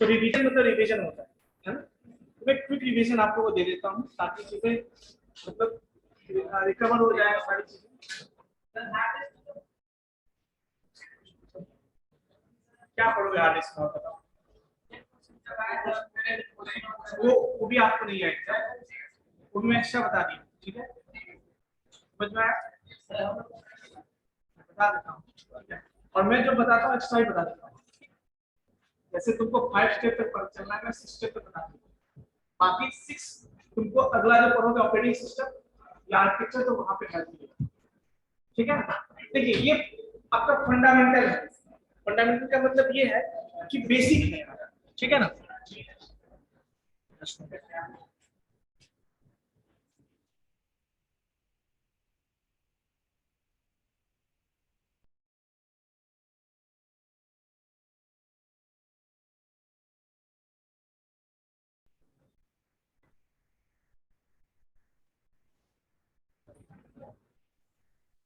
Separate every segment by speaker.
Speaker 1: तो रिवीजन मतलब रिवीजन होता है ना। तो मैं क्विक रिवीजन आपको वो दे देता हूँ ताकि चीजें मतलब रिकवर हो जाए सारी चीजें। क्या पढ़ोगे हार्ड डिस्क में बताओ? वो भी आपको नहीं आएगा, वो भी मैं एक्स्ट्रा बता दी, ठीक है? समझ में आया? बता देता हूँ और मैं जो बताता हूँ एक्स्ट्रा ही बता देता हूँ। जैसे तुमको 5 स्टेप तक पता चलना है, मैं 6 स्टेप तक बता दूंगा। बाकी 6 तुमको अगला जो पढ़ोगे ऑपरेटिंग सिस्टम या आर्किटेक्चर तो वहां पे हेल्प मिलेगा, ठीक है ना? देखिए ये आपका फंडामेंटल है। फंडामेंटल का मतलब ये है कि बेसिक है, ठीक है ना?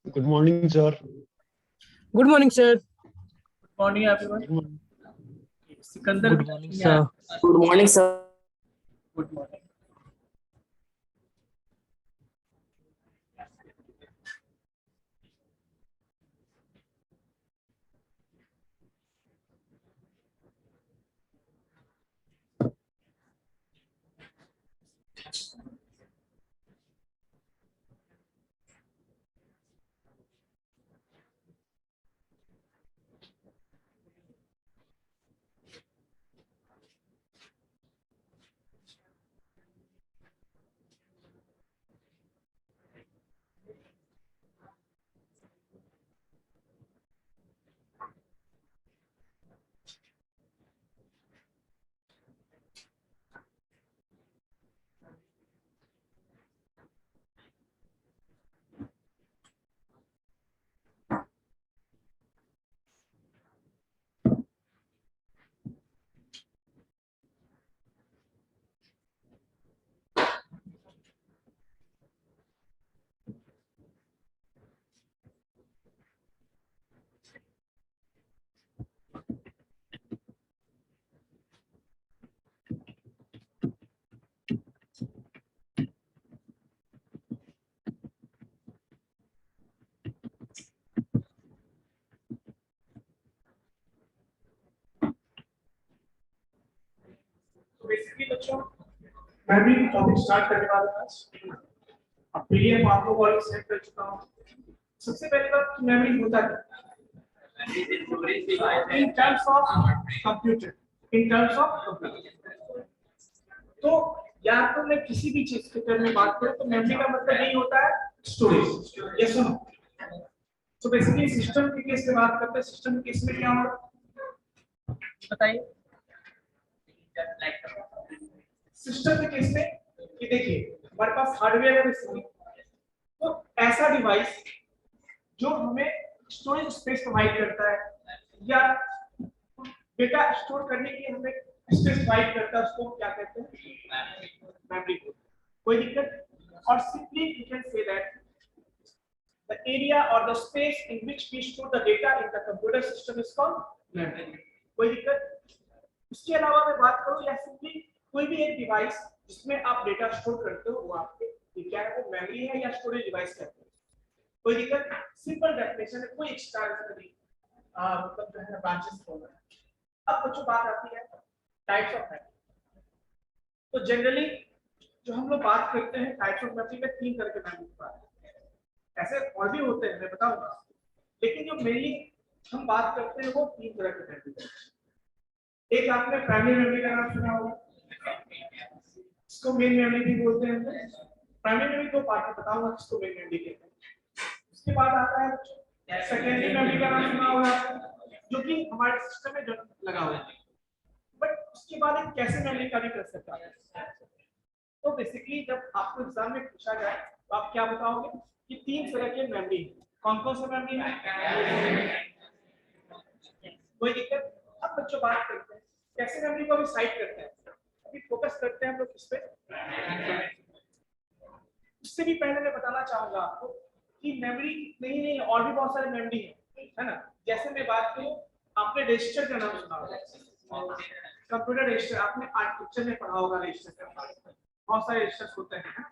Speaker 2: Good morning, sir.
Speaker 3: Good morning, sir.
Speaker 1: Good morning, everyone.
Speaker 2: Good morning.
Speaker 1: Sikandar,
Speaker 3: Good morning, sir.
Speaker 4: Good morning, sir.
Speaker 1: Good morning. तो बेसिकली बच्चों मैं भी टॉपिक स्टार्ट करने वाला हूं आज। अब पीडीएफ आपको ऑलरेडी सेंड कर चुका हूं। सबसे पहले बात कि मेमोरी होता है in terms of computer, in terms of computer. तो या तो मैं किसी भी चीज के टर्म में बात करूं तो मेमोरी का मतलब यही होता है स्टोरेज, यस और नो। तो बेसिकली सिस्टम के केस में बात करते हैं, सिस्टम के केस में क्या होगा बताइए? सिस्टम के केस में कि देखिए हमारे पास हार्डवेयर है बेसिकली, तो ऐसा डिवाइस जो हमें स्टोरेज स्पेस प्रोवाइड करता है या डेटा स्टोर करने की हमें स्पेस प्रोवाइड करता है, उसको क्या कहते हैं? मेमोरी। कोई दिक्कत? और simply you can say that the area or the space in which we store the data in the computer system is called memory। कोई दिक्कत? इसके अलावा मैं बात करूं या सिंपली कोई भी एक डिवाइस जिसमें आप डेटा स्टोर करते हो वो आपके क्या है, वो मेमोरी है या स्टोरेज डिवाइस कहते हैं। कोई दिक्कत? सिंपल डेफिनेशन है, कोई एक्स्ट्रा नहीं मतलब जो है ब्रांचेस होना है। अब बच्चों बात आती है टाइप्स ऑफ मेमोरी। तो जनरली जो हम लोग बात करते हैं टाइप्स ऑफ मेमोरी में 3 तरह के मेमोरी की बात करते हैं। ऐसे और भी होते हैं, मैं बताऊंगा, लेकिन जो मेनली हम बात करते हैं वो 3 तरह के मेमोरी है। एक आपने प्राइमरी मेमोरी का नाम सुना होगा, इसको मेन मेमोरी भी बोलते हैं। प्राइमरी मेमोरी 2 पार्ट में बताऊंगा किसको मेन मेमोरी कहते हैं। उसके बाद आता है सेकेंडरी मेमोरी का नाम सुना होगा जो कि हमारे सिस्टम में जो लगा हुआ है, बट उसके बाद एक कैसे मेमोरी का भी कर सकता है। तो बेसिकली जब आपको एग्जाम में पूछा जाए तो आप क्या बताओगे कि 3 तरह के मेमोरी है। कौन कौन सा मेमोरी है? कोई दिक्कत? अब बच्चों बात करते हैं कैसे मेमोरी को अभी साइड करते हैं, अभी फोकस करते हैं हम लोग किस पे। उससे भी पहले मैं बताना चाहूंगा आपको कि मेमोरी नहीं और भी बहुत सारे मेमोरी है ना। जैसे मैं बात करूं, आपने रजिस्टर का नाम सुना होगा, कंप्यूटर रजिस्टर आपने आर्किटेक्चर में पढ़ा होगा, रजिस्टर का बहुत सारे रजिस्टर्स होते हैं ना,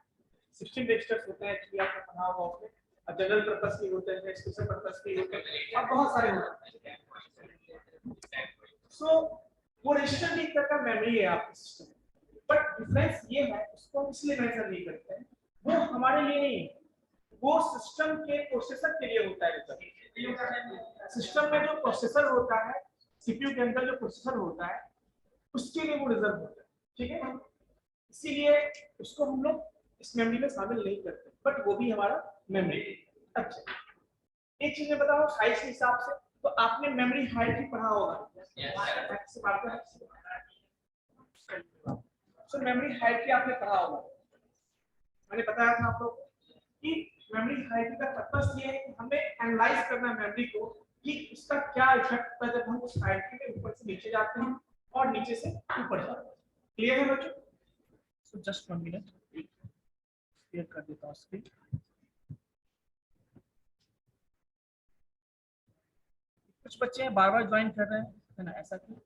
Speaker 1: 16 रजिस्टर्स होते हैं एक्चुअली, आपने पढ़ा होगा उसमें, और जनरल पर्पस के होते हैं, स्पेशल पर्पस के होते हैं, और बहुत सारे होते हैं। सो वो रजिस्टर भी एक तरह का मेमोरी है आपके सिस्टम में, बट डिफरेंस ये है, उसको हम इसलिए मेंशन नहीं करते हैं, वो हमारे लिए नहीं है, वो सिस्टम के प्रोसेसर के लिए होता है। सिस्टम में जो प्रोसेसर होता है, सीपीयू के अंदर जो प्रोसेसर होता है, उसके लिए वो रिजर्व होता है, ठीक है। इसीलिए उसको हम लोग इस मेमोरी में शामिल नहीं करते, बट वो भी हमारा मेमोरी। अच्छा, एक चीज मैं बताऊं साइज के हिसाब से, तो आपने मेमोरी हाइट भी पढ़ा होगा, सो मेमोरी हाइट की आपने पढ़ा होगा। मैंने बताया था आप लोग कि मेमोरी हाइट का पर्पस ये है कि हमें एनालाइज करना मेमोरी को कि उसका क्या इफेक्ट होता है जब हम उस हाइट में ऊपर से नीचे जाते हैं और नीचे से ऊपर जाते हैं। क्लियर है बच्चों? सो जस्ट 1 मिनट, क्लियर कर देता हूं स्क्रीन। कुछ बच्चे बार-बार ज्वाइन कर रहे हैं, है ना, ऐसा क्यों?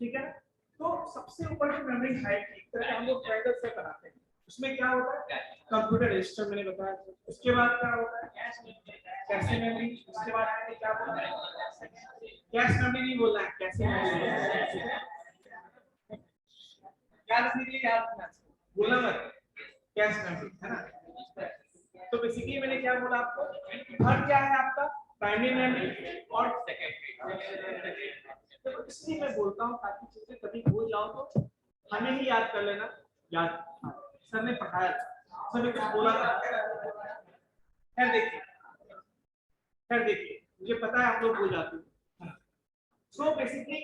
Speaker 1: ठीक है, तो सबसे ऊपर जो मेमोरी हाइट की तरह हम लोग ट्रायंगल से बनाते हैं, उसमें क्या होता है, कंप्यूटर रजिस्टर मैंने बताया। उसके बाद क्या होता है, कैशे मेमोरी। उसके बाद मैंने क्या बोला, कैश मेमोरी नहीं बोलना है, कैशे मेमोरी। याद रखने के लिए याद रखना बोला मत, कैश मेमोरी, है ना। तो बेसिकली मैंने क्या बोला आपको, हर क्या है आपका प्राइमरी मेमोरी और सेकेंडरी। तो इसलिए मैं बोलता हूँ ताकि चीजें कभी भूल जाओ तो हमें ही याद कर लेना। याद सर ने पढ़ाया, सर ने कुछ बोला था, खैर देखिए मुझे पता है आप लोग भूल जाते हैं। सो बेसिकली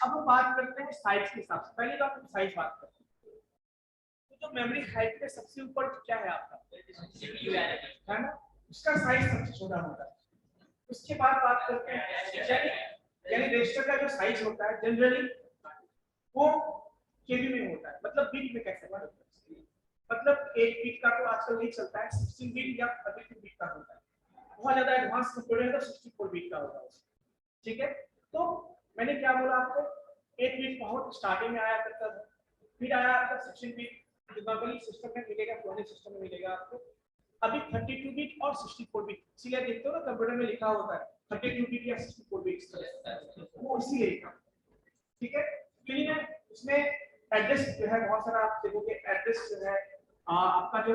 Speaker 1: अब हम बात करते हैं साइज के हिसाब से। पहली बात हम साइज बात करते हैं, तो जो मेमोरी हाइट में सबसे ऊपर क्या है आपका सीपीयू है ना, उसका साइज सबसे छोटा होता है। उसके बाद बात करते हैं यानी रजिस्टर का जो साइज होता है जनरली वो केबी में होता है, मतलब बीट में कैसे होता है, मतलब 1 बीट का तो आजकल नहीं चलता है, 16 बीट या 32 बीट का होता है। बहुत ज्यादा एडवांस कंप्यूटर है तो 64 बीट का होता है, ठीक है। तो मैंने क्या बोला आपको, 8 बीट बहुत स्टार्टिंग में आया करता था, फिर आया आपका 16 बीट, जो नॉर्मली सिस्टम में मिलेगा, पुराने सिस्टम में मिलेगा आपको। अभी 32 बीट और 64 बीट, इसीलिए देखते हो ना कंप्यूटर में लिखा होता है 32 बीट या 64 बीट, वो इसीलिए लिखा, ठीक है। क्योंकि इसमें एड्रेस जो है बहुत सारा आप देखोगे, एड्रेस जो है आपका जो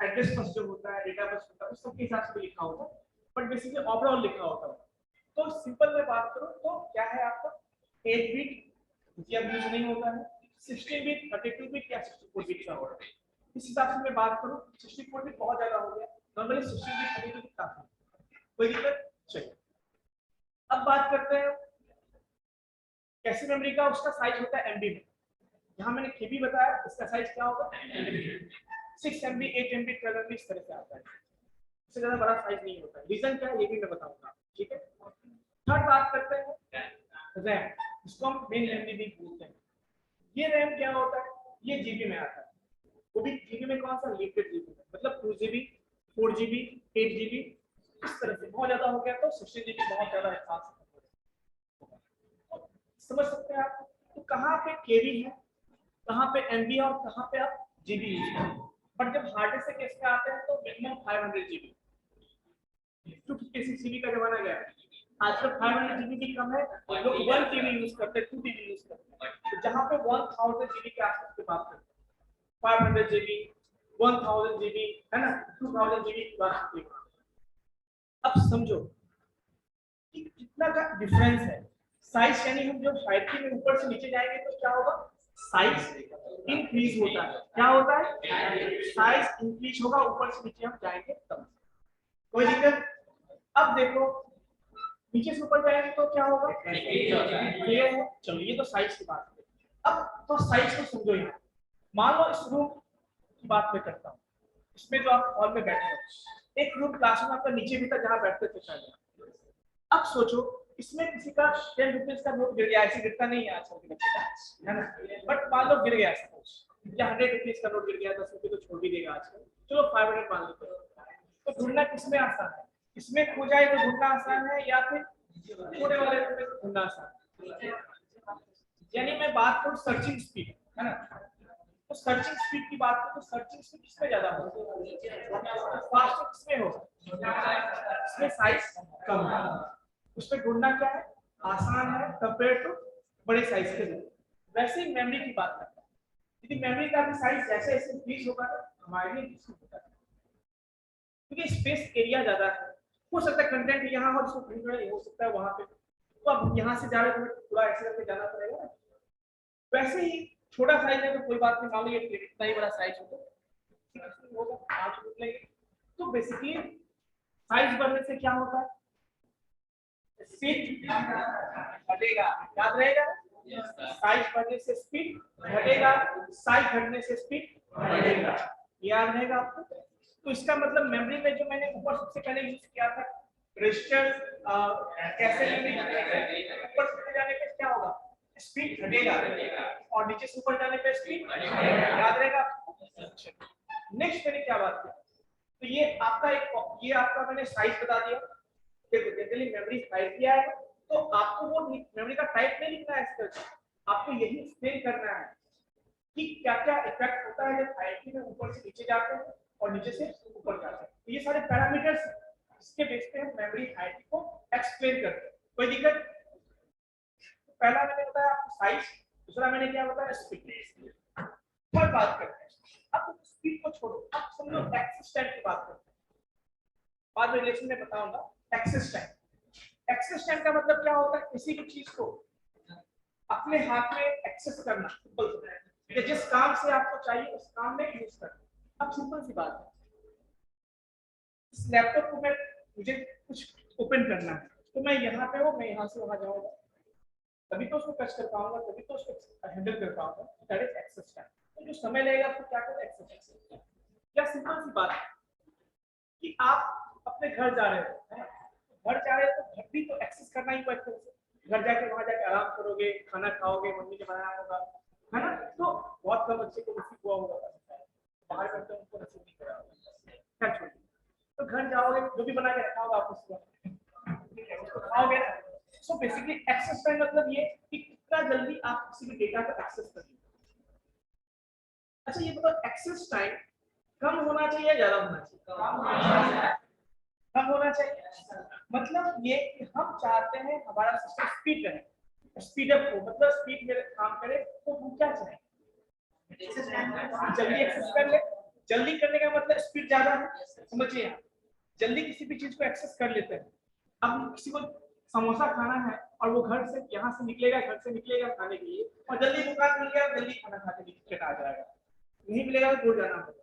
Speaker 1: एड्रेस बस जो होता है, डेटा बस होता है, उस सब के हिसाब से भी लिखा होता है, बट बेसिकली ओवरऑल लिखा होता है। तो सिंपल में बात करूं तो क्या है आपका 8 बीट ये अब यूज नहीं होता है, 16 बीट, 32 बीट या 64 बीट का होता है। इस हिसाब से मैं बात करूं 64 बीट बहुत ज्यादा हो गया, नॉर्मली 16 बीट 32 बीट काफी, कोई दिक्कत? चलिए अब बात करते हैं कैसे मेमोरी का, उसका साइज होता है एमबी में। यहाँ मैंने केबी बताया, इसका साइज क्या होगा 6 MB 8 MB 12 MB इस तरह से आता है, इससे ज्यादा बड़ा साइज नहीं होता है। रीजन क्या है ये भी मैं बताऊंगा, ठीक है। थर्ड बात करते हैं रैम, इसको हम मेन मेमोरी भी बोलते हैं। ये रैम क्या होता है, ये जीबी में आता है, वो भी जीबी में कौन सा, लिमिटेड जीबी में, मतलब 2 GB 4 GB 8 GB इस तरह से। बहुत ज्यादा हो गया तो 16 GB बहुत ज्यादा एडवांस समझ सकते हैं आप। तो कहाँ पे केबी है, कहाँ पे एमबी है और कहाँ पे आप जीबी यूज करें। बट जब हार्ड डिस्क के केस में आते हैं तो मिनिमम 500 जीबी, 256 जीबी का जमाना गया है, आजकल 500 जीबी भी कम है, लोग 1 टीबी यूज करते हैं, 2 टीबी यूज करते हैं। तो जहाँ पे 1000 जीबी के आसपास की बात करते हैं, 500 जीबी 1000 जीबी है ना, 2000 जीबी की बात करते हैं। अब समझो कि कितना का डिफरेंस है साइज, यानी हम जब हाइट में ऊपर से नीचे जाएंगे तो क्या होगा, साइज इंक्रीज होता है। क्या होता है, साइज इंक्रीज होगा, ऊपर से नीचे हम जाएंगे तब, कोई दिक्कत? अब देखो नीचे से ऊपर जाएंगे तो क्या होगा, क्लियर है? चलो ये तो साइज की बात है। अब तो साइज को समझो, यहाँ मान लो इस रूम की बात मैं करता हूँ, इसमें जो आप हॉल में बैठे हो, एक रूम क्लासरूम आपका नीचे भी था जहाँ बैठते थे पहले। अब सोचो इसमें किसी का 10 रुपीज का नोट गिर गया, ऐसे गिरता नहीं है आजकल के बच्चे का, है ना, बट मान लो गिर गया सपोज, या 100 रुपीज का नोट गिर गया, 10 रुपये तो छोड़ भी देगा आजकल, चलो 500 मान लेते हैं, तो ढूंढना किसमें आसान है, इसमें खो जाए तो ढूंढना आसान है या फिर छोटे वाले में ढूंढना आसान है? यानी मैं बात करूं सर्चिंग स्पीड, है ना, तो सर्चिंग स्पीड की बात करूं तो सर्चिंग स्पीड किसमें ज्यादा होगी, फास्ट किसमें होगा, इसमें साइज कम है, उसमें ढूंढना क्या है, आसान है कंपेयर टू बड़े साइज के लिए। वैसे ही मेमोरी की बात करते हैं, यदि मेमोरी का भी साइज जैसे जैसे इंक्रीज होगा तो हमारे लिए इंक्रीज होता है, क्योंकि स्पेस एरिया ज्यादा है, हो सकता है कंटेंट यहाँ हो, उसको प्रिंट हो सकता है वहां पे, तो अब यहाँ से जा रहे तो पूरा ऐसे करके जाना पड़ेगा ना। वैसे ही छोटा साइज है तो कोई बात नहीं, मान लो ये इतना ही बड़ा साइज होगा 5 निकलेंगे, तो बेसिकली साइज बढ़ने से क्या होता है, स्पीड घटेगा, याद रहेगा, साइज बढ़ने से स्पीड घटेगा, साइज घटने से स्पीड बढ़ेगा, याद रहेगा आपको। तो इसका मतलब मेमोरी में जो मैंने ऊपर सबसे पहले यूज किया था रजिस्टर, कैसे ऊपर से जाने पे क्या होगा, स्पीड घटेगा, और नीचे से ऊपर जाने पे स्पीड बढ़ेगा, याद रहेगा आपको। नेक्स्ट मैंने क्या बात की, तो ये आपका मैंने साइज बता दिया, देखो जनरली मेमोरी साइज किया है, तो आपको वो मेमोरी का टाइप नहीं लिखना है, इसका आपको यही एक्सप्लेन करना है कि क्या क्या इफेक्ट होता है जब आईटी में ऊपर से नीचे जाते हैं और नीचे से ऊपर जाते हैं, तो ये सारे पैरामीटर्स इसके बेस पे हम मेमोरी आईटी को एक्सप्लेन करते हैं, कोई दिक्कत। तो पहला मैंने बताया आपको साइज, दूसरा मैंने क्या बताया स्पीड, और बात करते हैं अब स्पीड को छोड़ो, अब समझो एक्सेस टाइम की बात करते हैं, बाद में रिलेशन में बताऊंगा एक्सेस टाइम। एक्सेस टाइम का मतलब क्या होता है, किसी भी चीज को अपने हाथ में एक्सेस करना, सिंपल, जिस काम से आपको चाहिए उस काम में यूज करना। अब सिंपल सी बात है, इस लैपटॉप को मुझे कुछ ओपन करना है, तो मैं यहाँ पे हूँ, मैं यहाँ से वहां जाऊंगा, तभी तो उसको टच कर पाऊंगा, तभी तो उसको हैंडल कर पाऊंगा, दैट इज एक्सेस टाइम। तो जो समय लगेगा आपको क्या करना, एक्सेस टाइम। क्या सिंपल सी बात है कि आप अपने घर जा रहे हो, घर जा रहे हो तो घर भी तो एक्सेस करना ही पड़ता है, घर जाके वहां जाके आराम करोगे, खाना खाओगे, मम्मी ने बनाया होगा, है ना, तो बहुत कम बच्चे को नसीब हुआ होगा, बाहर करते उनको नसीब नहीं करा होगा, तो घर जाओगे जो भी बना के रखा होगा आप उसको खाओगे ना। सो बेसिकली एक्सेस टाइम मतलब ये कि कितना जल्दी आप किसी भी डेटा को एक्सेस कर लीजिए। अच्छा ये बताओ एक्सेस टाइम कम होना चाहिए या ज्यादा होना चाहिए, कम होना चाहिए, मतलब ये कि हम चाहते हैं हमारा सिस्टम स्पीड रहे, स्पीड अप हो, मतलब स्पीड में काम करे, तो हम क्या चाहेंगे, जल्दी एक्सेस कर ले, जल्दी करने का मतलब स्पीड ज्यादा है, समझिए आप जल्दी किसी भी चीज को एक्सेस कर लेते हैं। अब किसी को समोसा खाना है और वो घर से यहाँ से निकलेगा, घर से निकलेगा खाने के लिए, और जल्दी दुकान मिल गया, जल्दी खाना खाने के लिए आ जाएगा, नहीं मिलेगा तो दूर जाना होगा,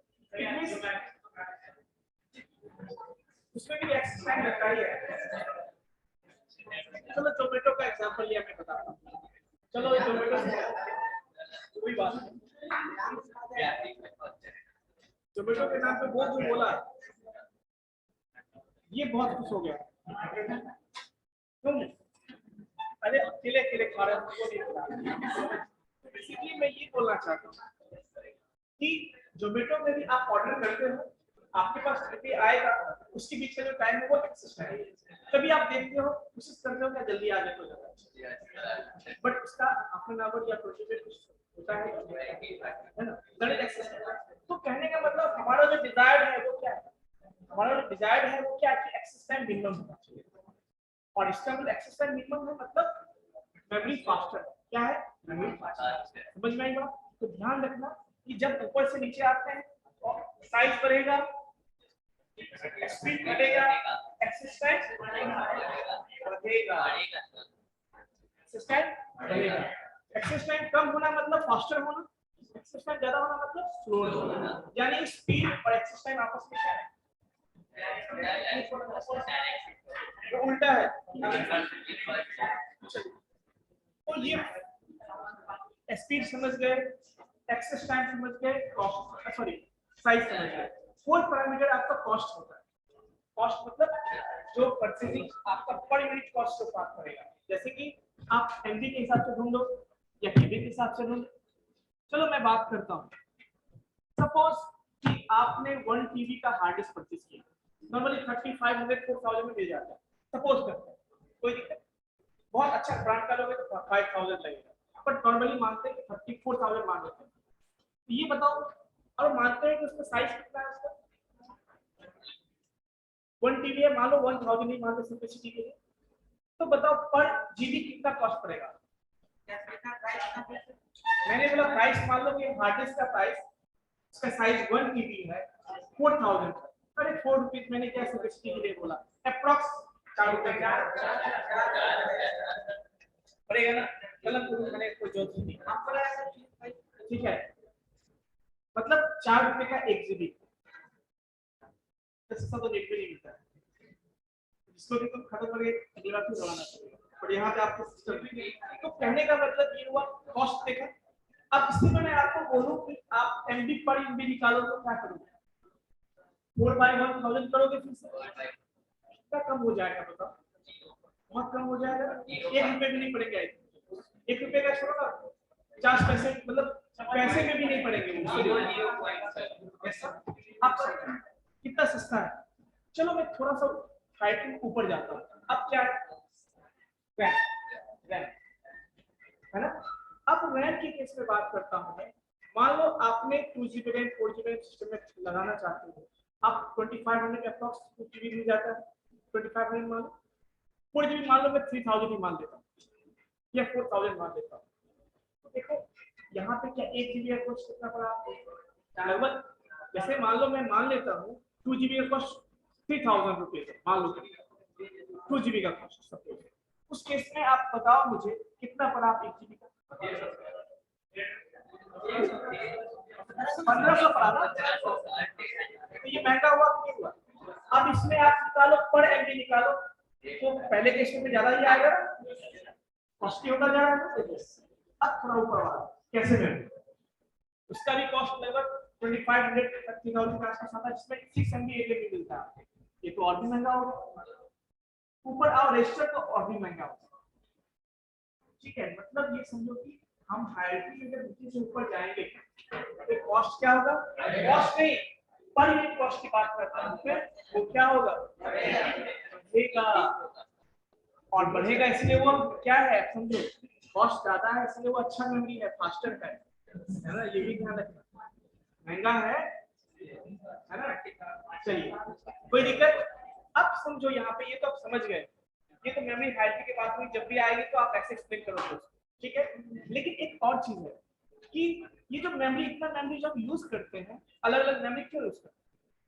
Speaker 1: उसमें भी एक्सेस टाइम लगता ही है। चलो टोमेटो का एग्जांपल लिया, मैं बताता हूँ, चलो ये टोमेटो कोई बात नहीं, टोमेटो के नाम पे वो जो बोला ये बहुत खुश हो गया, तुम अरे अकेले अकेले खा रहे हो, बेसिकली मैं ये बोलना चाहता हूँ कि जोमेटो में भी आप ऑर्डर करते हो, आपके पास जब आएगा उसके बीच का जो टाइम है वो एक्सेस टाइम है, कभी आप देखते हो कोशिश करते हो क्या जल्दी आ जाए तो ज्यादा, बट उसका आफ्टर आवर या प्रोसीजर कुछ होता है ना, दैट एक्सेस टाइम। तो कहने का मतलब हमारा जो डिजायर्ड है वो क्या है, हमारा जो डिजायर्ड है वो क्या है कि एक्सेस टाइम मिनिमम होना चाहिए, और इसका मतलब एक्सेस टाइम मिनिमम है मतलब मेमोरी फास्टर, क्या है मेमोरी फास्टर, समझ में आई बात। तो ध्यान रखना कि जब ऊपर से नीचे आते हैं और साइज बढ़ेगा, स्पीड घटेगा, एक्सेस टाइम बढ़ेगा, एक्सेस टाइम बढ़ेगा। एक्सेस टाइम कम होना मतलब फास्टर होना, एक्सेस टाइम ज्यादा होना मतलब स्लो होना, यानी स्पीड और एक्सेस टाइम आपस में क्या है, तो उल्टा है। तो ये स्पीड समझ गए, एक्सेस टाइम समझ गए, कॉस्ट सॉरी साइज समझ गए। फोर्थ पैरामीटर आपका कॉस्ट होता है, कॉस्ट मतलब जो परचेजिंग आपका पर यूनिट कॉस्ट को प्राप्त करेगा। जैसे कि आप एमबी के हिसाब से ढूंढ लो या केबी के हिसाब से ढूंढ लो। चलो मैं बात करता हूँ, सपोज कि आपने 1 टीबी का हार्ड डिस्क परचेज किया, नॉर्मली 3500 4000 में मिल जाता है, सपोज करते हैं, कोई दिक्कत, बहुत अच्छा ब्रांड का लोगे तो 5000 लगेगा, बट नॉर्मली मानते हैं कि 34000 मान लेते हैं। तो ये बताओ, और मानते हैं कि उसका साइज कितना है, उसका 1 टीबी है, मान लो 1000 नहीं मान लो सिंपलिसिटी के लिए, तो बताओ पर जीबी कितना कॉस्ट पड़ेगा। मैंने बोला प्राइस मान लो कि हार्ड डिस्क का प्राइस, इसका साइज 1 टीबी है 4000, अरे 4 रुपीज मैंने क्या सिंपलिसिटी के लिए बोला, अप्रॉक्स 4 रुपए पड़ेगा ना, गलत मैंने कोई जोड़ नहीं, ठीक है, मतलब 4 रुपए का 1 जीबी, सस्ता तो नेट पे नहीं मिलता है, जिसको भी तुम खत्म करके अगली बार फिर दबाना पड़ेगा, और यहाँ पे आपको सिस्टम। तो कहने का मतलब ये हुआ कॉस्ट देखा। अब इससे मैं आपको बोलूं कि आप एमबी पर एमबी निकालो तो क्या करोगे, 4/1000 करोगे, फिर से कितना कम हो जाएगा बताओ, बहुत कम हो जाएगा, 1 रुपए भी नहीं पड़ेगा, 1 रुपए का छोड़ो ना, 50 पैसे, मतलब पैसे में भी नहीं पड़ेंगे, ऐसा आप कितना सस्ता है। चलो मैं थोड़ा सा हाइट ऊपर जाता हूँ, अब क्या रैम, रैम है ना। अब रैम के केस में बात करता हूँ मैं, मान लो आपने 2GB RAM 4GB RAM system में लगाना चाहते हो, आप 2500 के अप्रॉक्स 2GB मिल जाता है, 2500 मान लो, 4GB मान लो, मैं 3000 ही मान लेता हूँ या 4000 मान लेता हूँ। तो देखो यहाँ पे क्या 1GB का कॉस्ट कितना पड़ा, लगभग, जैसे मान लो मैं मान लेता हूँ 2GB का कॉस्ट 3000 रुपीज है, मान लो 2GB का कॉस्ट, सपोज उस केस में आप बताओ मुझे कितना पड़ा, आप 1GB का 1500 पड़ा ना, तो ये महंगा हुआ कि नहीं हुआ। अब इसमें आप निकालो पर एमबी निकालो, तो पहले केस में ज्यादा ही आएगा ना, कॉस्टली होता जा रहा है ना। अब थोड़ा ऊपर वाला कैसे में, उसका भी कॉस्ट लगभग 2500 30,000 के आसपास आता है, जिसमें 6 MB एलएमबी मिलता है, ये तो और भी महंगा होगा। ऊपर आओ रजिस्टर तो और भी महंगा होगा, ठीक है, मतलब ये समझो कि हम हायरार्की में जब नीचे से ऊपर जाएंगे तो कॉस्ट क्या होगा, कॉस्ट नहीं पर यूनिट कॉस्ट की बात करता हूं, फिर वो क्या होगा, बढ़ेगा और बढ़ेगा, इसलिए वो क्या है समझो, कॉस्ट ज्यादा है इसलिए वो अच्छा मेमोरी है, फास्टर है ना, ये भी ध्यान रखना, महंगा है ना। चलिए कोई दिक्कत, अब समझो यहाँ पे, ये तो आप समझ गए, ये तो मेमोरी हायरार्की की बात हुई, जब भी आएगी तो आप ऐसे एक्सप्लेन करोगे, ठीक है। लेकिन एक और चीज है कि ये जो मेमोरी, इतना मेमोरी जब यूज करते हैं, अलग अलग मेमोरी क्यों यूज करते हैं,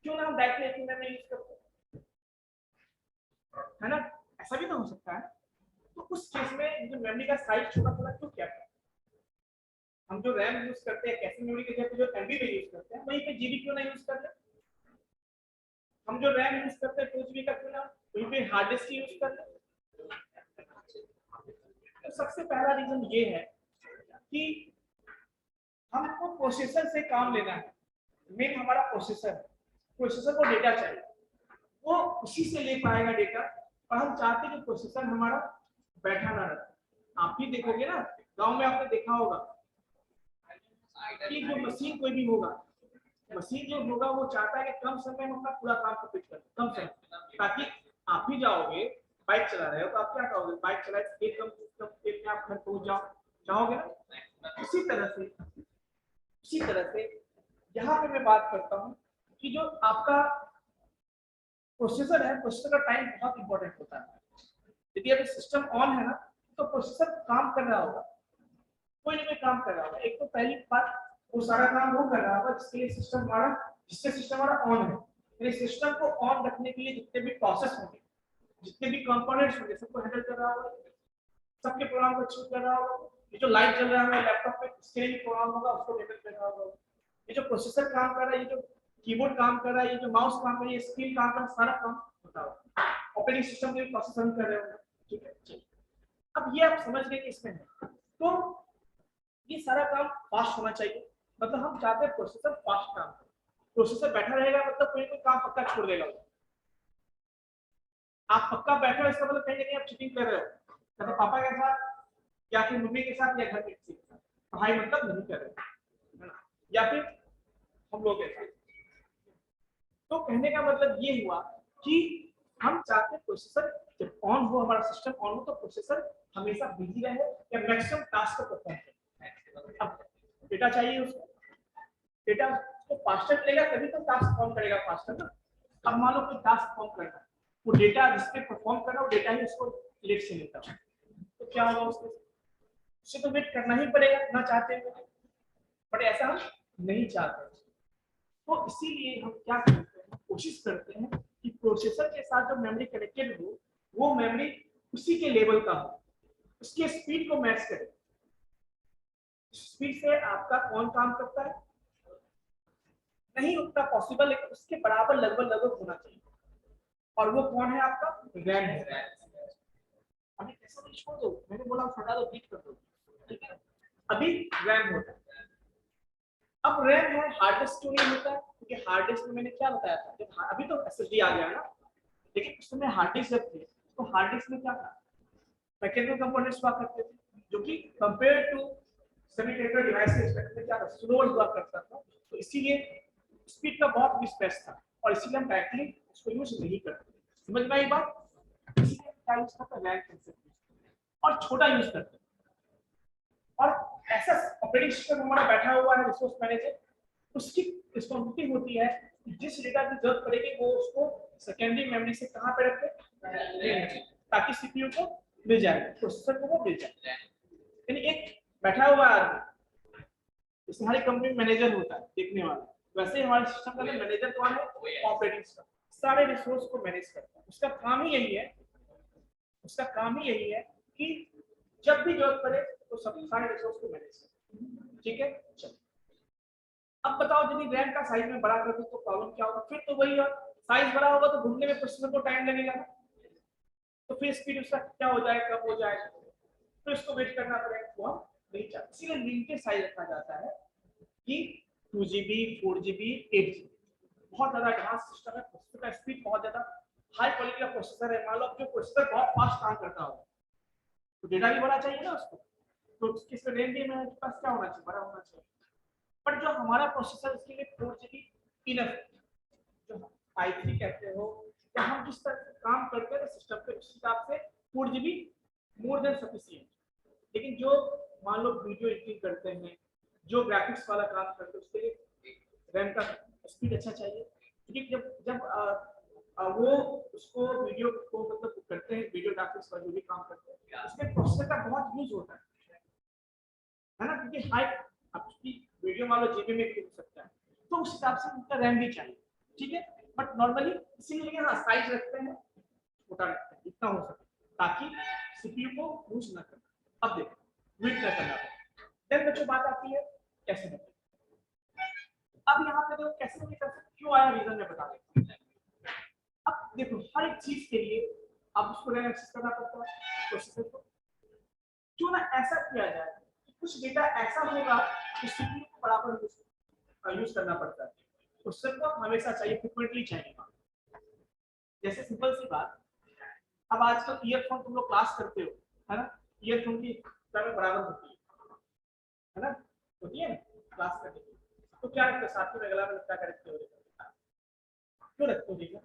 Speaker 1: क्यों ना हम डायरेक्टली एक ही मेमोरी यूज करते हैं, है ना, ऐसा भी तो हो सकता है। तो उस केस में जो मेमोरी का साइज छोटा थोड़ा क्यों, क्या हम जो रैम यूज करते हैं कैसे मेमोरी के जगह जो एमबी में यूज करते हैं, वहीं पे जीबी क्यों ना यूज करते हैं, हम जो रैम यूज करते हैं 2GB का क्यों ना वहीं पे हार्ड डिस्क यूज करते हैं। तो सबसे पहला रीजन ये है कि हमको प्रोसेसर से काम लेना है, मेन हमारा प्रोसेसर है, प्रोसेसर को डेटा चाहिए, वो उसी से ले पाएगा डेटा, और हम चाहते हैं कि प्रोसेसर हमारा बैठा ना रहे। आप भी देखोगे ना, गांव में आपने देखा होगा कि जो मशीन कोई भी होगा, मशीन जो होगा वो चाहता है कि कम समय में अपना पूरा काम कंप्लीट करे, कम समय, ताकि आप भी जाओगे बाइक चला रहे हो तो आप क्या कहोगे, बाइक चलाए एकदम एक में आप घर पहुंच जाओ, चाहोगे ना। उसी तरह से यहाँ पे मैं बात करता हूँ कि जो आपका प्रोसेसर है, प्रोसेसर का टाइम बहुत इंपॉर्टेंट होता है। यदि अभी सिस्टम ऑन है ना, तो प्रोसेसर काम कर रहा होगा, कोई ना कोई काम कर रहा होगा, एक तो पहली बात वो सारा काम वो कर रहा होगा जिसके लिए सिस्टम हमारा, जिससे सिस्टम हमारा ऑन है, यानी सिस्टम को ऑन रखने के लिए जितने भी प्रोसेस होंगे, जितने भी कंपोनेंट्स होंगे, सबको हैंडल कर रहा होगा, सबके प्रोग्राम को एक्सिक्यूट कर रहा होगा। ये जो लाइट चल रहा है लैपटॉप पे, इसके लिए प्रोग्राम होगा, उसको हैंडल कर रहा होगा। ये जो प्रोसेसर काम कर रहा है, ये जो कीबोर्ड काम कर रहा है, ये जो माउस काम कर रहा है, ये स्क्रीन काम कर रहा है, सारा काम होता होगा, ऑपरेटिंग सिस्टम के प्रोसेस रन कर रहे होंगे, ठीक है। चलिए अब ये आप समझ गए कि इसमें है, तो ये सारा काम फास्ट होना चाहिए, मतलब हम चाहते हैं प्रोसेसर फास्ट काम करे, प्रोसेसर बैठा रहेगा मतलब कोई काम पक्का छोड़ देगा। आप पक्का बैठे हो इसका मतलब कहीं ना कहीं आप चीटिंग कर रहे हो, कभी पापा के साथ या फिर मम्मी के साथ या घर के किसी के साथ, पढ़ाई मतलब नहीं कर रहे है ना, या फिर हम लोग के साथ। तो कहने का मतलब ये हुआ कि हम चाहते हैं प्रोसेसर जब ऑन हो, हमारा सिस्टम ऑन हो, तो प्रोसेसर हमेशा बिजी रहे या मैक्सिमम टास्क को परफॉर्म करे। अब डेटा चाहिए उसको, डेटा को फास्टर लेगा तभी तो टास्क परफॉर्म करेगा फास्टर ना। अब मान लो कोई टास्क परफॉर्म करना है, वो डेटा जिसपे परफॉर्म कर रहा है वो डेटा ही उसको लेट से लेता है, तो क्या होगा उससे तो वेट करना ही पड़ेगा ना चाहते हुए, बट ऐसा हम नहीं चाहते। तो इसीलिए हम क्या करते हैं, कोशिश करते हैं कि प्रोसेसर के साथ जो मेमोरी कनेक्टेड हो वो मेमोरी उसी के लेवल का हो, उसके स्पीड को मैच करे। स्पीड से आपका कौन काम करता है नहीं उतना पॉसिबल, लेकिन उसके बराबर लगभग लगभग होना चाहिए, और वो कौन है आपका रैम है। अभी ऐसा नहीं छोड़ दो, मैंने बोला हटा दो, बीट कर दो, ठीक है। अभी रैम होता है, अब रैम है, हार्ड डिस्क क्यों नहीं होता है, क्योंकि हार्ड डिस्क में मैंने क्या बताया था, जब अभी तो एसएसडी आ गया ना, लेकिन उस समय हार्ड डिस्क जब थे तो हार्ड डिस्क में क्या था, मैकेनिकल कंपोनेंट्स हुआ करते थे, जो कि कंपेयर टू सेमीकंडक्टर डिवाइस के रिस्पेक्ट में क्या था, स्लो हुआ करता था, तो इसीलिए स्पीड का बहुत मिसमैच था, और इसीलिए हम डायरेक्टली उसको यूज नहीं करते। समझ में आई बात, इसीलिए क्या यूज करते हैं, रैम कंसेप्ट और छोटा यूज करते हैं। और ऐसा ऑपरेटिंग सिस्टम हमारा बैठा हुआ है रिसोर्स मैनेजर, उसकी रिस्पांसिबिलिटी होती है कि जिस डेटा की जरूरत पड़ेगी वो उसको सेकेंडरी मेमोरी से कहां पे रखे, ताकि सीपीयू को मिल जाए, प्रोसेसर को वो मिल जाए। यानी एक बैठा हुआ आदमी, इसमें हर कंपनी में मैनेजर होता है देखने वाला, वैसे ही हमारे सिस्टम का मैनेजर कौन है, ऑपरेटिंग सिस्टम सारे रिसोर्स को मैनेज करता है। उसका काम ही यही है, उसका काम ही यही है कि जब भी जरूरत पड़े तो सब सारे रिसोर्स को मैनेज करें, ठीक है। चलो अब बताओ, यदि रैम का साइज में बड़ा कर दो तो प्रॉब्लम क्या होगा, फिर तो वही है, साइज बड़ा होगा तो घूमने में प्रोसेसर को टाइम लगेगा, तो फिर स्पीड उसका क्या हो जाएगा, कब हो जाएगा, तो इसको वेट करना पड़ेगा, वो हम नहीं चाहते। इसीलिए लिमिटेड साइज रखा जाता है कि 2GB 4GB 8GB, बहुत ज्यादा एडवांस सिस्टम है, प्रोसेसर का स्पीड बहुत ज्यादा हाई क्वालिटी का प्रोसेसर है। मान लो जो प्रोसेसर बहुत फास्ट काम करता हो तो डेटा भी बड़ा चाहिए ना उसको, तो किस रेंज में हमारे पास क्या होना चाहिए, बड़ा होना चाहिए। बट जो हमारा प्रोसेसर इसके लिए 4GB इनफ, जो i3 कहते हो, तो हम जिस तरह से काम करते हैं सिस्टम पे उस हिसाब से 4GB मोर देन सफिशिएंट। लेकिन जो मान लो वीडियो एडिटिंग करते हैं, जो ग्राफिक्स वाला काम करते हैं, उसके लिए रैम का स्पीड अच्छा चाहिए, क्योंकि जब जब वो उसको वीडियो को मतलब करते हैं, वीडियो ग्राफिक्स का जो भी काम करते हैं उसमें प्रोसेसर का बहुत यूज होता है ना, क्योंकि हाई आपकी वीडियो मान लो जीबी में भी हो सकता है, तो उस हिसाब से उनका रैम भी चाहिए, ठीक है। बट नॉर्मली इसीलिए हाँ साइज रखते हैं, छोटा रखते हैं इतना हो सके, ताकि सीपीयू को यूज ना करना। अब देखो वेट ना करना, देन बच्चों बात आती है कैसे करते हैं। अब यहाँ पे देखो कैसे नहीं कर सकते, क्यों आया रीजन मैं बता देता हूँ। अब देखो हर एक चीज के लिए आप उसको रैम एक्सेस करना पड़ता है प्रोसेसर को, क्यों ना ऐसा किया जाए कि कुछ डेटा ऐसा होगा जो सीपीयू को बराबर यूज करना पड़ता है, प्रोसेसर को हमेशा चाहिए, फ्रीक्वेंटली चाहिए। जैसे सिंपल सी बात, अब आजकल ईयरफोन तुम लोग क्लास करते हो, है ना, ईयरफोन की तरह बराबर होती है ना, होती है क्लास करने की, तो क्या रखते हो साथ में, अगला में क्या रखते हो, क्यों रखते हो देखा,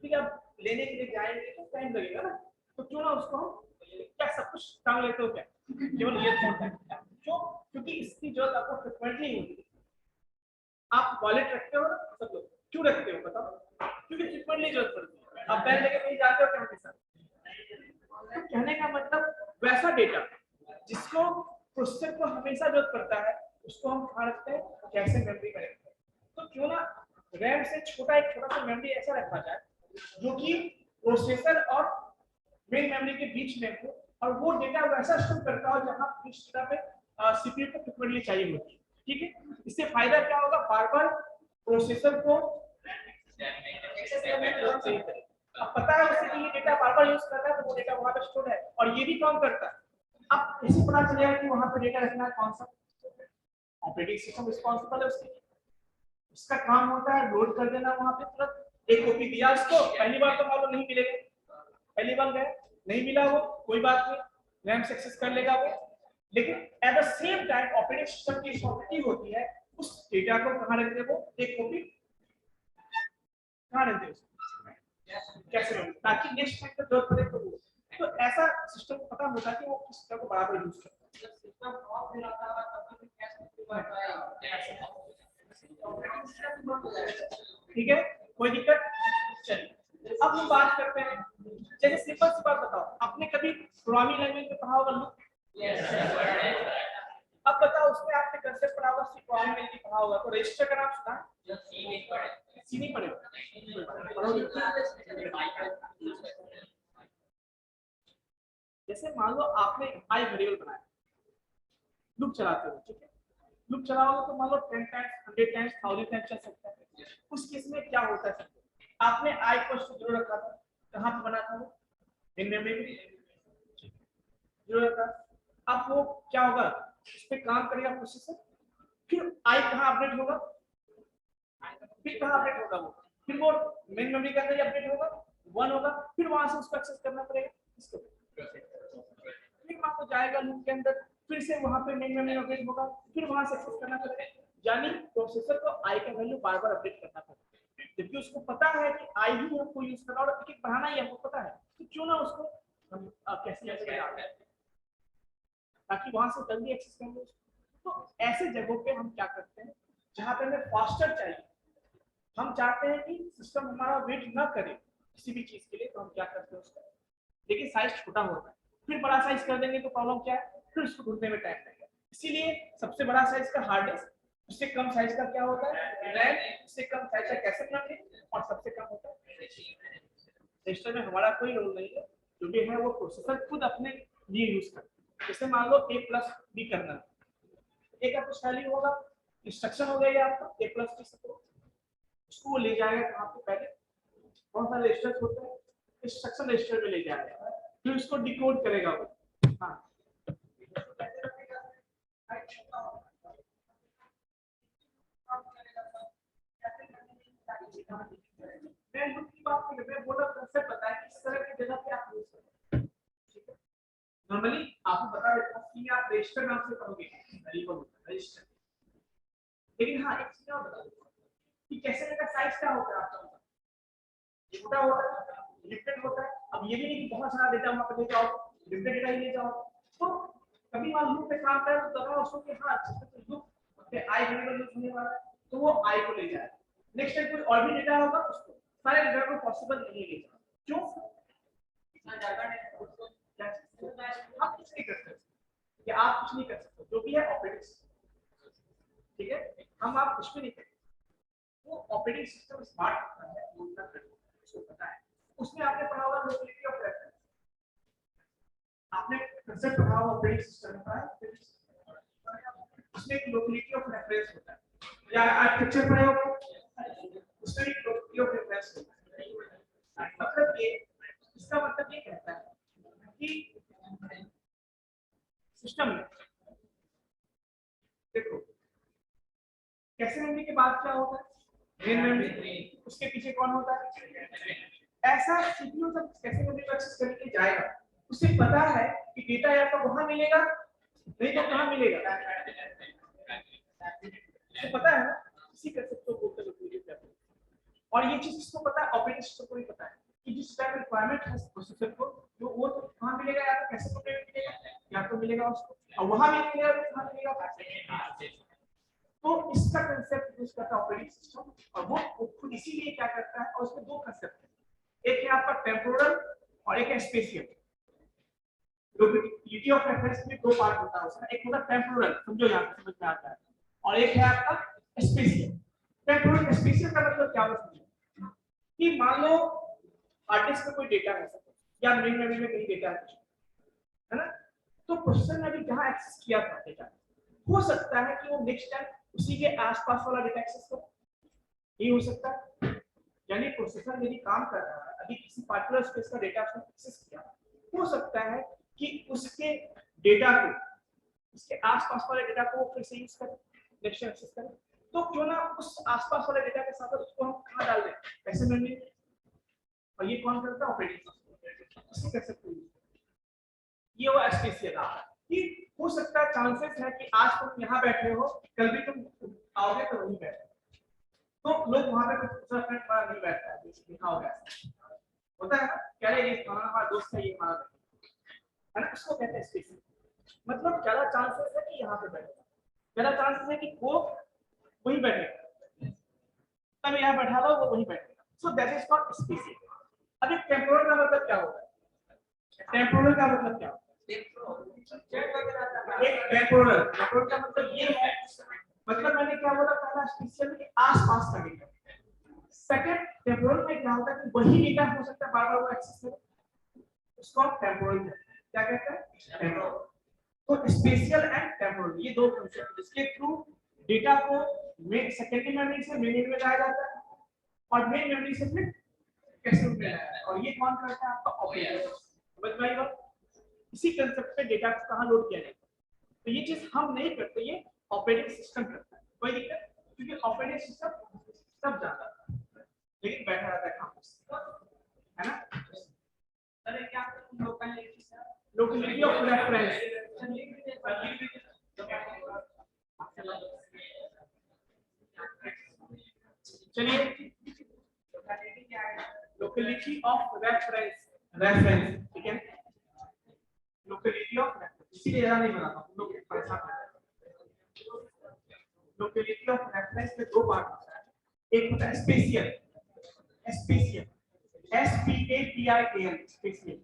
Speaker 1: ठीक है। आप लेने के लिए जाएंगे तो टाइम लगेगा ना, तो क्यों ना उसको क्या सब कुछ टांग लेते हो क्या, केवल ईयरफोन का, क्यों, क्योंकि इसकी जरूरत आपको फ्रिक्वेंटली होती है। आप वॉलेट रखते हो ना सब लोग, क्यों रखते हो बताओ, क्योंकि फ्रिक्वेंटली जरूरत पड़ती है, आप बैग लेके कहीं जाते हो कहाँ के साथ। तो कहने का मतलब वैसा डेटा जिसको प्रोसेसर को हमेशा जरूरत पड़ता है उसको हम कहाँ रखते हैं, कैसे मेमोरी में रखते हैं। तो क्यों ना रैम से छोटा एक छोटा सा मेमोरी ऐसा रखा जाए जो कि प्रोसेसर और मेन मेमोरी के बीच में हो, और वो डेटा वैसा स्टोर करता हो जहां जिस जगह पे सीपीयू को फ्रीक्वेंटली चाहिए होती है, ठीक है। इससे फायदा क्या होगा, बार बार प्रोसेसर को अब पता है उसे कि ये डेटा बार बार यूज कर रहा है, तो वो डेटा वहां पे स्टोर है और ये भी काम करता है। अब कैसे पता चलेगा कि वहां पे डेटा रखना है कौन सा, ऑपरेटिंग सिस्टम रिस्पांसिबल है उसके लिए, उसका काम होता है लोड कर देना वहां पे तुरंत। एक कॉपी दिया उसको, पहली बार तो मालूम नहीं मिलेगा, पहली बार गया, नहीं मिला वो कोई बात नहीं, रैम से एक्सेस कर लेगा वो, लेकिन at the same time operating system की रिस्पांसिबिलिटी होती है उस डेटा को कहां रखते हैं, वो एक कॉपी कहां रखते हैं कैसे रखते, ताकि नेक्स्ट टाइम जब जरूरत पड़े तो वो, तो ऐसा सिस्टम को पता होता है कि वो किस सिस्टम को बराबर यूज करता है। सिस्टम ऑफ भी रहता है तब भी ठीक है, कोई दिक्कत। चलिए अब हम बात करते हैं, जैसे सिंपल सी बात बताओ, आपने कभी प्रोग्रामिंग लैंग्वेज में पढ़ा होगा लूप? अब बताओ उसमें आपने कंसेप्ट पढ़ा होगा, सी प्रोग्रामिंग लैंग्वेज पढ़ा होगा, तो रजिस्टर का नाम सुना? सी नहीं पढ़े, सी नहीं पढ़े जैसे मान लो आपने आई वेरिएबल बनाया, लूप चलाते हो, ठीक है, लूप चलाओगे तो मान लो 10 टाइम्स 100 टाइम्स 1000 टाइम्स चल सकता है। उस केस में क्या होता है, आपने आई को जीरो रखा था, कहां पे बना था वो, इन मेमोरी में जीरो रखा, अब वो क्या होगा, उस पे काम करेगा प्रोसेसर, फिर आई कहां अपडेट होगा, फिर कहां अपडेट होगा वो, फिर वो मेन मेमोरी के अंदर अपडेट होगा 1 होगा, फिर वहां से उसको एक्सेस करना पड़ेगा इसको, फिर वहां को जाएगा लूप के अंदर, फिर से वहां पे मेन मेमोरी अपडेट होगा, फिर वहां से एक्सेस करना पड़ेगा, यानी प्रोसेसर को आई का वैल्यू बार-बार अपडेट करना पड़ेगा, जबकि उसको पता है कि आई ही हमको यूज करना और एक-एक बढ़ाना ही हमको पता है, तो क्यों ना उसको हम कैसे ऐसे डाल दें ताकि वहां से जल्दी एक्सेस कर ले। तो ऐसे जगहों पे हम क्या करते हैं, जहां पे हमें फास्टर चाहिए, हम चाहते हैं कि सिस्टम हमारा वेट ना करे किसी भी चीज के लिए, तो हम क्या करते हैं उसका, लेकिन साइज छोटा होता है, फिर बड़ा साइज कर देंगे तो प्रॉब्लम क्या है, फिर उसको ढूंढने में टाइम लगेगा, इसीलिए सबसे बड़ा साइज का हार्ड डिस्क, उससे कम साइज का क्या होता है रैम, उससे कम साइज का कैसेट मेमोरी, और सबसे कम होता है रजिस्टर में हमारा कोई रोल नहीं है, जो भी है वो प्रोसेसर खुद अपने लिए यूज करता है। जैसे मान लो a प्लस b करना है, a का कुछ वैल्यू होगा, इंस्ट्रक्शन हो गया ये आपका a प्लस b सपोज, उसको वो ले जाएगा कहां पे, पहले कौन सा रजिस्टर होता है, इंस्ट्रक्शन रजिस्टर में ले जाएगा, फिर उसको डिकोड करेगा वो, हां मैं लूप की बात नहीं कर रहा, मैं बोल रहा कंसेप्ट पता है किस तरह की जगह पे आप यूज करते हैं, ठीक है, नॉर्मली आपको बता देता हूं कि आप रजिस्टर नाम से पढ़ोगे वेरिएबल होता है रजिस्टर, लेकिन हां एक चीज और बता दूं कि कैसे का साइज क्या होता है आपका, छोटा होता है, लिमिटेड होता है, अब ये भी नहीं कि बहुत सारा डेटा वहां पे ले जाओ, लिमिटेड डेटा ही ले जाओ, तो कभी मान लूप पे काम कर तो दबाओ उसको कि हां लूप पे आई वेरिएबल यूज होने वाला है, तो वो आई को ले जाए, नेक्स्ट टाइम कोई और भी डेटा होगा उसको, सारे डेटा को पॉसिबल नहीं ले जाओ, क्यों इतना ज्यादा डेटा उसको क्या आप कुछ नहीं कर सकते, या आप कुछ नहीं कर सकते, जो भी है ऑपरेटिंग सिस्टम, ठीक है, हम आप कुछ भी नहीं करते, वो ऑपरेटिंग सिस्टम स्मार्ट होता है, वो उतना उसको पता है, उसमें आपने पढ़ा होगा लोकेलिटी ऑफ रेफरेंस, आपने कंसेप्ट पढ़ा होगा ऑपरेटिंग सिस्टम का, उसमें एक लोकेलिटी ऑफ रेफरेंस होता है, या आर्किटेक्चर पढ़े होगा उसमें एक लोकेलिटी ऑफ रेफरेंस होता है, मतलब ये इसका मतलब ये कहता है कि सिस्टम में देखो कैसे मेमोरी के बाद क्या होता है मेन मेमोरी, उसके पीछे कौन होता है, ऐसा सीपीयू जब कैसे मेमोरी को एक्सेस करके जाएगा, उसे पता है कि डेटा या तो वहां मिलेगा नहीं तो कहां मिलेगा, उसे पता है ना, इसी कंसेप्ट को बोलते हैं लोकेलिटी ऑफ रेफरेंस, और ये चीज इसको पता है ऑपरेटिंग सिस्टम को भी पता है कि जिस टाइप रिक्वायरमेंट है प्रोसेसर को, जो वो तो कहां मिलेगा, या तो कैसे मिलेगा, या तो मिलेगा उसको और वहां भी मिलेगा तो कहां मिलेगा, तो इसका कंसेप्ट यूज करता है ऑपरेटिंग सिस्टम, और वो खुद इसीलिए क्या करता है, और उसमें दो कंसेप्ट है, एक है आपका टेम्पोरल और एक है स्पेशियल, लोकेलिटी ऑफ रेफरेंस में दो पार्ट होता है उसका, एक होता है टेम्पोरल, समझो यहां समझ में आता है, और एक है आपका स्पेशियल। टेम्पोरल स्पेशियल का मतलब क्या होता है कि मान लो हार्ड डिस्क में कोई डेटा है या मेन मेमोरी में कहीं डेटा है ना, तो प्रोसेसर ने अभी जहां एक्सेस किया था डेटा, हो सकता है कि वो नेक्स्ट टाइम उसी के आसपास वाला डेटा एक्सेस करे, ये हो सकता है, यानी प्रोसेसर यदि काम कर रहा है अभी किसी पार्टिकुलर स्पेस का डेटा उसने एक्सेस किया, हो सकता है कि उसके डेटा को, उसके आसपास वाले डेटा को वो फिर से यूज करे, नेक्स्ट टाइम एक्सेस करे, तो क्यों ना उस आसपास वाले डेटा के साथ उसको हम कहां डाल दें, कैसे मेमोरी, और ये कौन करता है ऑपरेटिंग सिस्टम, इसी कंसेप्ट को ये वो स्पेसियल कि हो सकता है चांसेस है कि आज तुम यहाँ बैठे हो, कल भी तुम आओगे तो वहीं बैठे, तो लोग वहां पे दूसरा फ्रेंड हमारा नहीं बैठता है, लिखा होगा होता है ना, कह रहे ये हमारा दोस्त है, ये हमारा है ना, उसको कहते हैं स्पेसियल। मतलब ज्यादा चांसेस है कि यहाँ पे बैठेगा, ज्यादा चांसेस है कि वो वहीं बैठेगा, तब यहाँ बैठा लो वो वहीं बैठेगा, so that is called spatial. अब एक टेम्पोरल का मतलब क्या होता है? टेम्पोरल का मतलब क्या होता है? एक टेम्पोरल का मतलब ये है, मतलब मैंने क्या बोला पहला स्पेसियल के आसपास का डेटा। सेकंड टेम्पोरल में क्या होता है कि वही डेटा हो सकता है बार बार वो एक्सेस करे, उसको टेम्पोरल क्या कहते हैं? टेम्पोरल। तो स्पेशियल एंड टेम्पोरल ये दो कंसेप्ट जिसके थ्रू डेटा को सेकेंडरी मेमोरी से मेन मेमोरी में लाया जाता है और मेन मेमोरी से फिर कैशे में लाया जाता है, और ये कौन करता है? आपका ऑपरेटर। समझ में आई बात? इसी कंसेप्ट पे डेटा को कहां लोड किया जाता है, तो ये चीज हम नहीं करते, ये ऑपरेटिंग सिस्टम करता है। कोई दिक्कत? क्योंकि ऑपरेटिंग सिस्टम सब जानता है लेकिन बैठा रहता है काम, है ना? अरे क्या लोकेलिटी ऑफ रेफरेंस, चलिए लोकेलिटी ऑफ रेफरेंस ठीक है, लोकेलिटी ऑफ इसीलिए ज्यादा नहीं बनाता हूं, लोग परेशान हो जाते हैं। लोकेलिटी ऑफ रेफरेंस में दो पार्ट होता है, एक होता है स्पेशियल, स्पेशियल SPATIAL स्पेशियल,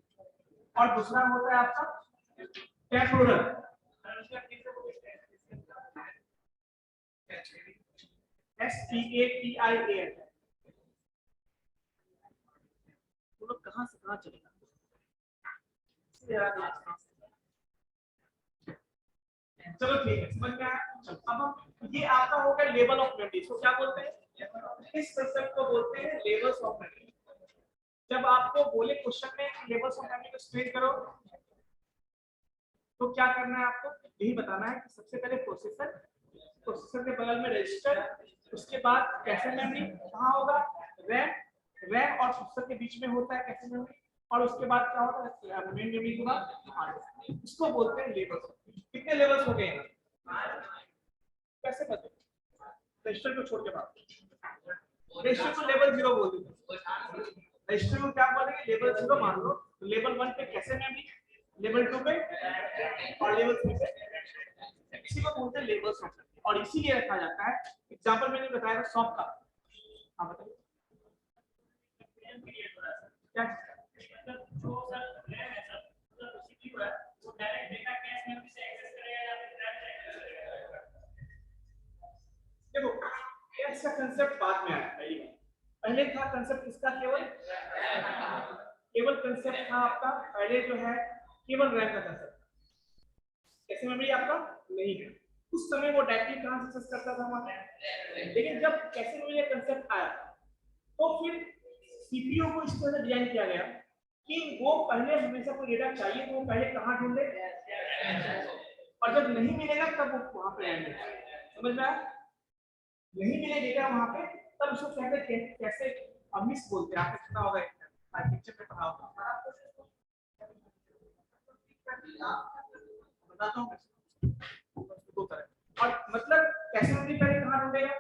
Speaker 1: और दूसरा होता है आपका टेम्पोरल, SPATIAL। वो लोग कहां से कहां चलेगा? चलो ठीक है, समझ में आया। अब हम ये आपका हो गया लेवल ऑफ मेमोरी, इसको क्या बोलते हैं? इस कंसेप्ट को बोलते हैं लेवल्स ऑफ मेमोरी। जब आपको बोले क्वेश्चन में लेवल्स ऑफ मेमोरी को एक्सप्लेन करो तो क्या करना है आपको? यही बताना है कि सबसे पहले प्रोसेसर, प्रोसेसर के बगल में रजिस्टर, उसके बाद कैशे मेमोरी कहाँ होगा? रैम और प्रोसेसर के बीच में होता है कैशे मेमोरी, और उसके बाद क्या होता है? मेन मेमोरी के बाद। इसको बोलते हैं लेवल्स। कितने लेवल्स हो गए हैं? कैसे पता? रजिस्टर को छोड़ के बात, रजिस्टर को लेवल 0 बोल दीजिए, रजिस्टर को क्या बोलेंगे? लेवल 0 मान लो। तो लेवल 1 पे कैशे मेमोरी, लेवल 2 पे और लेवल 3 पे, इसी को बोलते हैं लेवल्स ऑफ मेमोरी, और इसीलिए रखा जाता है। एग्जांपल मैंने बताया था सॉफ्ट का, आप बताइए क्या? जो सर रैम है सर, मतलब सीपीयू है, वो डायरेक्ट डेटा कैश मेमोरी से एक्सेस करेगा या फिर रैम से एक्सेस करेगा? देखो कैश का कांसेप्ट बाद में आया है, पहले था कांसेप्ट इसका केवल कांसेप्ट था आपका पहले जो है केवल रैम का कांसेप्ट, कैशे मेमोरी आपका नहीं है। उस समय वो डायरेक्टली कहां से एक्सेस करता था हमारा, लेकिन जब कैशे मेमोरी का कांसेप्ट आया तो फिर सीपीयू को इस तरह से डिजाइन किया गया कि वो पहले हमेशा कोई डेटा चाहिए तो वो पहले कहां ढूंढे, और जब नहीं मिलेगा तब वो वहां पे आएंगे। समझ में आया? नहीं मिले डेटा वहां पे तब उसको कहते हैं कैसे मिस बोलते हैं, आपने सुना होगा आर्किटेक्चर में पढ़ा होगा, बताता हूं दो तरह। और मतलब कैसे मेमोरी पहले कहां ढूंढेगा?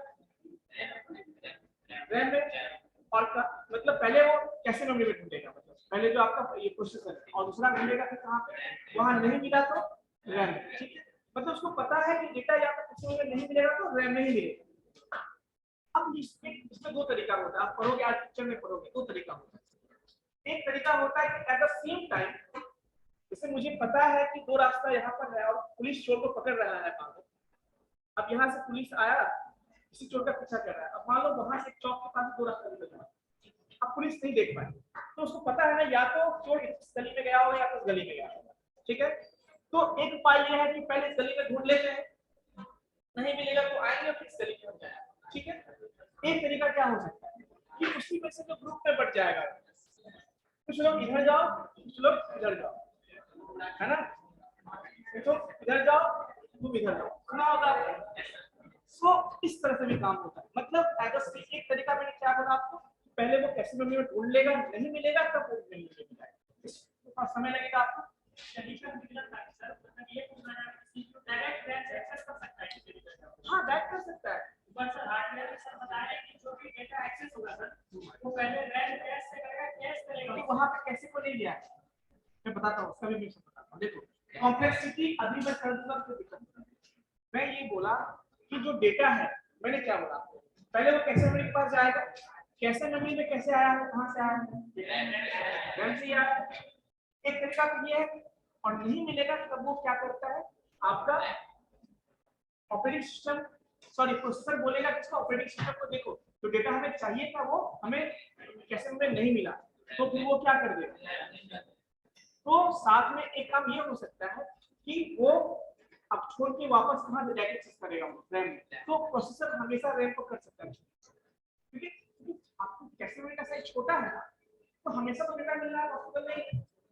Speaker 1: रैम में, और मतलब पहले वो कैसे मेमोरी में ढूंढेगा, मतलब पहले जो आपका ये प्रोसेसर है, और दूसरा ढूंढेगा फिर कहां पे? वहां नहीं मिला तो रैम में, ठीक है? मतलब उसको पता है कि डेटा या तो कैशे में नहीं मिलेगा तो रैम में ही मिलेगा। अब इसमें दो तरीका होता है, आप पढ़ोगे आर्किटेक्चर में पढ़ोगे, दो तरीका होता है। एक तरीका होता है कि एट द सेम टाइम, जैसे मुझे पता है कि दो रास्ता यहाँ पर है और पुलिस चोर को पकड़ रहा है काम, अब यहाँ से पुलिस आया किसी चोर का पीछा कर रहा है, अब मान लो वहां से चौक के पास दो रास्ता निकल रहा है, अब पुलिस नहीं देख पाई तो उसको पता है ना या तो चोर इस गली में गया होगा या तो उस गली में गया होगा, ठीक है? तो एक उपाय यह है कि पहले इस गली में ढूंढ लेते हैं, नहीं मिलेगा तो आएंगे फिर इस गली में हो जाएगा, ठीक है? एक तरीका क्या हो सकता है कि उसी में से जो ग्रुप में बढ़ जाएगा, कुछ लोग इधर जाओ कुछ लोग इधर जाओ, है ना? तो इधर जाओ तुम इधर जाओ, सुना होगा। सो इस तरह से भी काम होता है, मतलब अगर एक तरीका मैंने क्या बोला आपको, पहले वो कैशे मेमोरी में ढूंढ लेगा, नहीं मिलेगा तब वो नहीं मिलेगा, थोड़ा समय लगेगा आपको। हाँ बैक कर सकता है, वहां पे कैसे को नहीं लिया मैं बताता हूँ, उसका भी मैं बताता हूँ। देखो कॉम्प्लेक्सिटी अभी मैं मैं ये बोला कि जो डेटा है, मैंने क्या बोला पहले, वो कैसे मेमोरी के पास जाएगा, कैसे मेमोरी में कैसे आया, कहां से आया, रैम से आया। एक तरीका तो ये है, और नहीं मिलेगा तब वो क्या करता है, आपका ऑपरेटिंग सिस्टम, सॉरी प्रोसेसर बोलेगा किसका, ऑपरेटिंग सिस्टम को देखो तो डेटा हमें चाहिए था वो हमें कैसे में नहीं मिला, तो फिर वो क्या कर देगा। तो साथ में एक काम ये हो सकता है कि वो अब छोड़ के वापस कहां से डाटा एक्सेस करेगा रैम में, तो प्रोसेसर हमेशा रैम को कर सकता है, क्योंकि आपको कैसे मेमोरी का साइज छोटा है ना, तो हमेशा तो डेटा मिल रहा है पॉसिबल नहीं,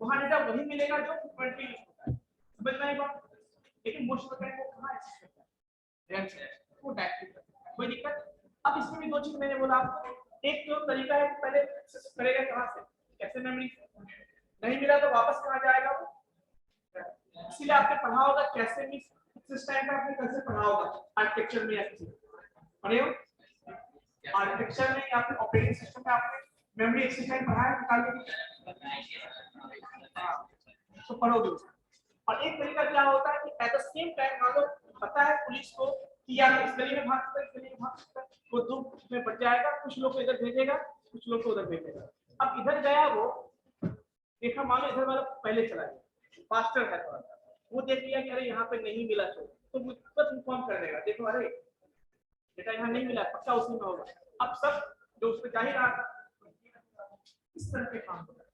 Speaker 1: वहां डेटा वही मिलेगा जो फ्रीक्वेंटली यूज होता है, समझ में आई बात। लेकिन मोस्ट ऑफ द टाइम वो कहां एक्सेस करता है, रैम से, वो डायरेक्टली करता है, कोई दिक्कत। अब इसमें भी दो चीज मैंने बोला आपको, एक तो तरीका है कि पहले एक्सेस करेगा कहां से, कैसे मेमोरी से, नहीं मिला तो वापस कहां जाएगा वो, इसलिए आपने पढ़ा होगा कैसे भी एक्सेस टाइम पे आपने कैसे पढ़ा होगा आर्किटेक्चर में, या किसी पढ़े हो आर्किटेक्चर में या फिर ऑपरेटिंग सिस्टम में आपने मेमोरी एक्सेस टाइम पढ़ा है निकालने की, तो पढ़ोगे उसको। और एक तरीका क्या होता है कि एट द सेम टाइम मान लो पता है पुलिस को कि यार इस गली में भाग सकता है, इस गली में भाग सकता है, वो दो में बच जाएगा, कुछ लोग को इधर भेजेगा, कुछ लोग को उधर भेजेगा। अब इधर गया वो, देखा मान लो इधर वाला पहले चला गया, फास्टर है थोड़ा सा, वो देख लिया कि अरे यहाँ पे नहीं मिला तो मुझ पर इन्फॉर्म कर देगा, देखो अरे बेटा यहाँ नहीं मिला, पक्का उसी में होगा। अब सब जो उस पर जा ही रहा था, इस तरह के काम होता है,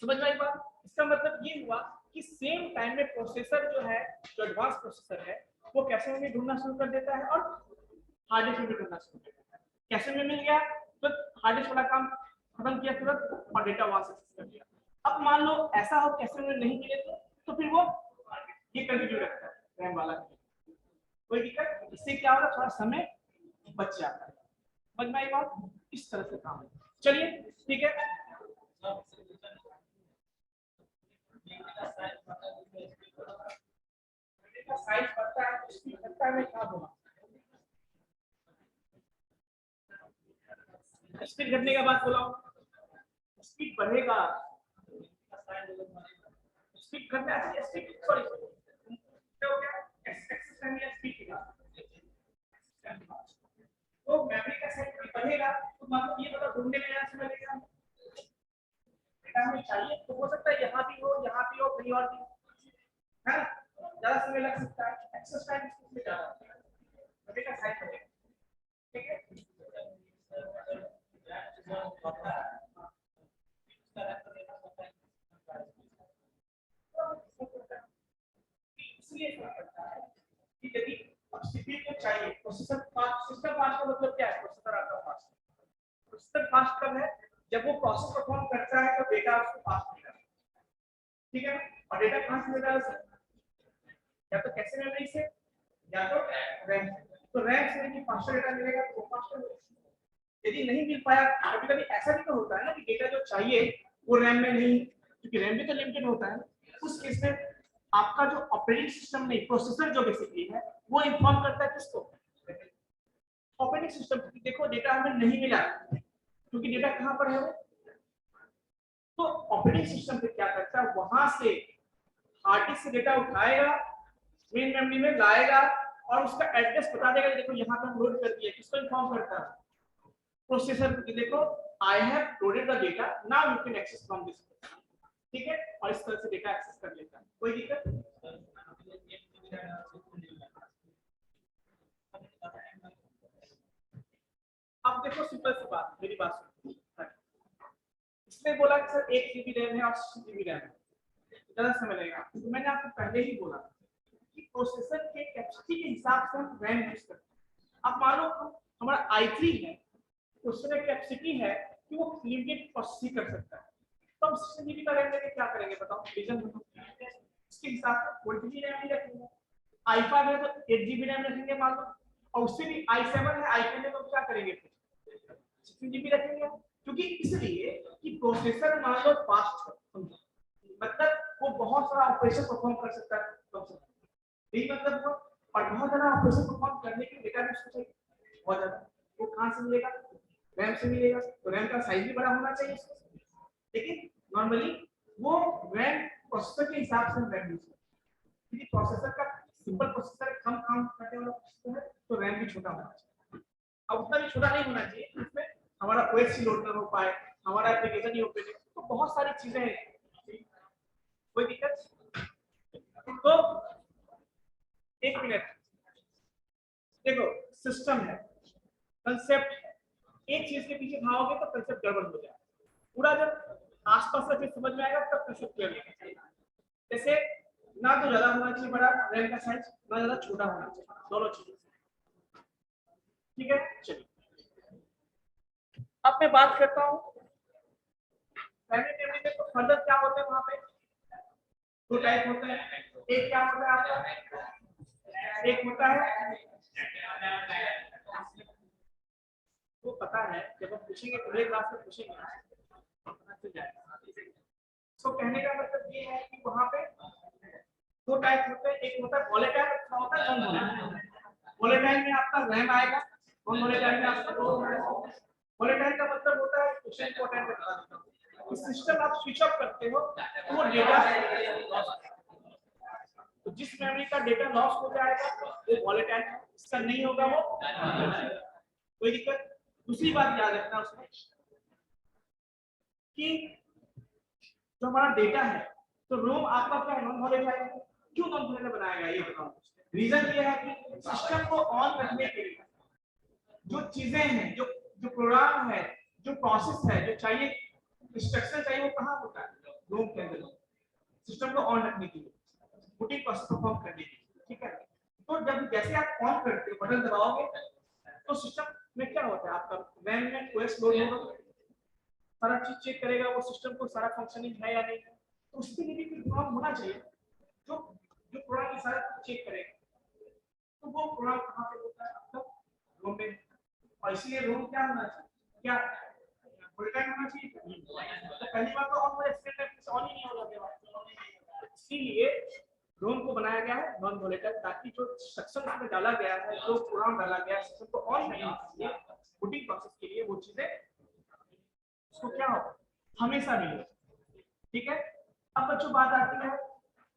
Speaker 1: समझ में आई बात। इसका मतलब ये हुआ कि सेम टाइम में प्रोसेसर जो है, जो एडवांस प्रोसेसर है, वो कैसे में ढूंढना शुरू कर देता है और हार्ड डिस्क में ढूंढना शुरू कर देता है। कैसे में मिल गया तो हार्ड डिस्क वाला काम खत्म किया तुरंत और डेटा वहां से एक्सेस कर दिया। अब मान लो ऐसा हो कैसे में नहीं मिले तो फिर वो ये कंटिन्यू रखता है रैम वाला, कोई दिक्कत। इससे क्या होगा, थोड़ा समय बच जाता है, समझ में आई बात। इस तरह से काम, चलिए ठीक है। साइज बढ़ता है, स्पीड बढ़ता है, मैं क्या बोला, स्पीड घटने के बाद बोला स्पीड बढ़ेगा, स्पीड घटना है, स्पीड सॉरी क्या हो गया, एक्सेस टाइम या स्पीड का, तो मेमोरी का साइज बढ़ेगा, तो मतलब ये मतलब ढूंढने में यहाँ समय लगेगा, डेटा हमें चाहिए तो हो सकता है यहाँ भी हो कहीं और भी, है ना, ज्यादा समय लग सकता है, एक्सेस टाइम इसमें ज्यादा है, मेमोरी का साइज बढ़ेगा, ठीक है। इसलिए करता है कि यदि सीपीयू को चाहिए प्रोसेसर फास्ट, सिस्टम फास्ट का मतलब क्या है, प्रोसेसर आपका फास्ट, प्रोसेसर फास्ट कब है, जब वो प्रोसेस परफॉर्म करता है तो डेटा उसको फास्ट मिलेगा, ठीक है। और डेटा कहां से मिलेगा उसे, या तो कैसे मेमोरी से या तो रैम से, तो रैम से यदि फास्टर डेटा मिलेगा तो वो फास्टर होगा। यदि नहीं मिल पाया, कभी-कभी ऐसा भी तो होता है ना कि डेटा जो चाहिए वो रैम में नहीं, क्योंकि रैम भी तो लिमिटेड होता है, उस केस में आपका जो ऑपरेटिंग सिस्टम नहीं, प्रोसेसर जो बेसिकली है वो इन्फॉर्म करता है किसको, ऑपरेटिंग सिस्टम। देखो डेटा हमें नहीं मिला क्योंकि डेटा कहां पर है वो, तो ऑपरेटिंग सिस्टम फिर क्या करता है, वहां से हार्ड डिस्क से डेटा उठाएगा, मेन मेमोरी में लाएगा और उसका एड्रेस बता देगा, देखो यहाँ पे हम लोड कर दिया, किसको इन्फॉर्म करता है, प्रोसेसर को, देखो I have loaded the data, now you can access from this, ठीक है। और इस तरह से डेटा एक्सेस कर लेता है, कोई दिक्कत। अब देखो सिंपल सी बात, मेरी बात सुनो, इसने बोला कि सर 1 GB रैम है और 6 GB रैम है, ज्यादा समय लगेगा, तो मैंने आपको पहले ही बोला कि प्रोसेसर के कैपेसिटी के हिसाब से हम रैम यूज करते हैं। अब मान लो हमारा i3 है, उसमें कैपेसिटी है कि वो लिमिटेड प्रोसेसिंग कर सकता है, तो हम 6 GB का रैम लेके क्या करेंगे बताओ, रीजन इसके हिसाब से 4 GB रैम ही रखेंगे, i5 है तो 8 GB रैम रखेंगे मान लो, और उससे भी i7 है, i10 है तो क्या करेंगे, 16 GB रखेंगे, क्योंकि इसलिए कि प्रोसेसर मान लो फास्ट है, मतलब वो बहुत सारा ऑपरेशन परफॉर्म कर सकता है यही मतलब वो, और बहुत सारा ऑपरेशन परफॉर्म करने के लिए डेटा भी उसको चाहिए बहुत ज्यादा। वो कहाँ से मिलेगा? रैम से मिलेगा। तो रैम का साइज भी बड़ा होना चाहिए उसको। लेकिन नॉर्मली वो रैम प्रोसेसर के हिसाब से रैम यूज करते हैं, क्योंकि प्रोसेसर का सिंपल प्रोसेसर कम काम करने वाला प्रोसेसर है, तो रैम भी छोटा होना चाहिए। अब उतना भी छोटा नहीं होना चाहिए जिसमें हमारा ओएस लोड ना हो पाए, हमारा एप्लीकेशन ही ओपन है, तो बहुत सारी चीजें हैं। कोई दिक्कत? तो एक मिनट देखो, सिस्टम है, कंसेप्ट है, एक चीज के पीछे भागोगे तो कंसेप्ट गड़बड़ हो जाएगा पूरा। जब आसपास का चीज समझ में आएगा तब कंसेप्ट क्लियर होना चाहिए। जैसे ना तो ज्यादा होना चाहिए बड़ा रैम का साइज, ना ज्यादा छोटा होना चाहिए, दोनों चीजें। ठीक है, चलिए अब मैं बात करता हूँ प्राइमरी मेमोरी में। तो फर्दर क्या होता है वहां पे? दो टाइप होते हैं। एक क्या होता है आपका? एक होता है, वो पता है जब हम पूछेंगे पूरे क्लास में पूछेंगे पता चल जाएगा। तो कहने का मतलब ये है कि वहां पे दो टाइप होते हैं। एक होता है वोलेटाइल, दूसरा होता है नॉन वोलेटाइल। वोलेटाइल में आपका रैम आएगा, नॉन वोलेटाइल में आपका रोम आएगा। वोलेटाइल का मतलब होता है क्वेश्चन को अटेंड करना। तो सिस्टम आप स्विच ऑफ करते हो तो वो डेटा, तो जिस मेमोरी का डेटा लॉस हो जाएगा वो वोलेटाइल है, इसका नहीं होगा वो कोई दिक्कत। दूसरी बात याद रखना उसमें कि जो हमारा डेटा है, तो रोम आपका क्या है? Non volatile. क्यों नॉन वोलेटाइल बनाया गया ये बताओ। रीजन ये है कि सिस्टम को ऑन रखने के लिए जो चीजें हैं, जो जो प्रोग्राम है, जो प्रोसेस है, जो चाहिए इंस्ट्रक्शन चाहिए, वो कहाँ होता है? रोम के अंदर। सिस्टम को ऑन रखने के लिए, बूटिंग प्रोसेस परफॉर्म करने के लिए। ठीक है, तो जब जैसे आप ऑन करते हो, बटन दबाओगे, तो सिस्टम में क्या होता है? आपका रैम में ओएस लोड होगा, सारा चीज चेक करेगा वो सिस्टम को, सारा फंक्शनिंग है या नहीं है। तो उसके लिए भी कोई प्रोग्राम होना चाहिए जो जो प्रोग्राम की सारा चेक करेगा। तो वो प्रोग्राम कहाँ पे होता है? आपका रोम में। और इसलिए रोम क्या होना चाहिए? क्या फुल टाइम होना चाहिए? तो पहली बात तो ऑन होगा, सेकंड टाइम ऑन ही नहीं होगा। इसीलिए रोम को बनाया गया है नॉन वोलेटाइल, ताकि जो इंस्ट्रक्शन में डाला गया है, जो प्रोग्राम डाला गया है सिस्टम को ऑन करने के लिए, बूटिंग प्रोसेस के लिए, वो चीजें उसको क्या हो हमेशा मिले। ठीक है, अब बच्चों बात आती है,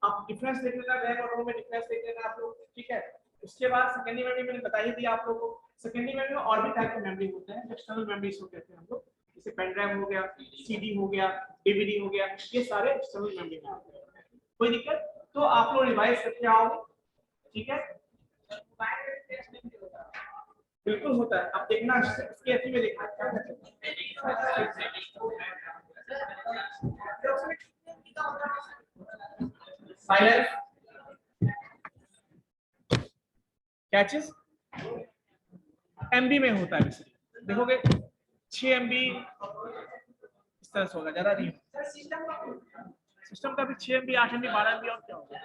Speaker 1: आप डिफरेंस देख लेना, रैम और रोम में डिफरेंस देख लेना आप लोग। ठीक है, उसके बाद सेकेंडरी मेमोरी मैंने बता ही दिया आप लोगों को। सेकेंडरी मेमोरी में और भी टाइप के मेमोरी होते हैं, एक्सटर्नल मेमोरी को कहते हैं हम लोग। जैसे पेन ड्राइव हो गया, सीडी हो गया, डीवीडी हो गया, ये सारे एक्सटर्नल मेमोरी में आते हैं। कोई दिक्कत? तो आप लोग रिवाइज करके आओगे। ठीक है, बिल्कुल होता है। आप देखना इसके ऐसी में देखना साइलेंस क्या चीज एमबी में होता है। देखोगे 6 MB इस तरह से होगा, ज्यादा नहीं होगा। सिस्टम का भी 6 MB, 8 MB, 12 MB और क्या होगा।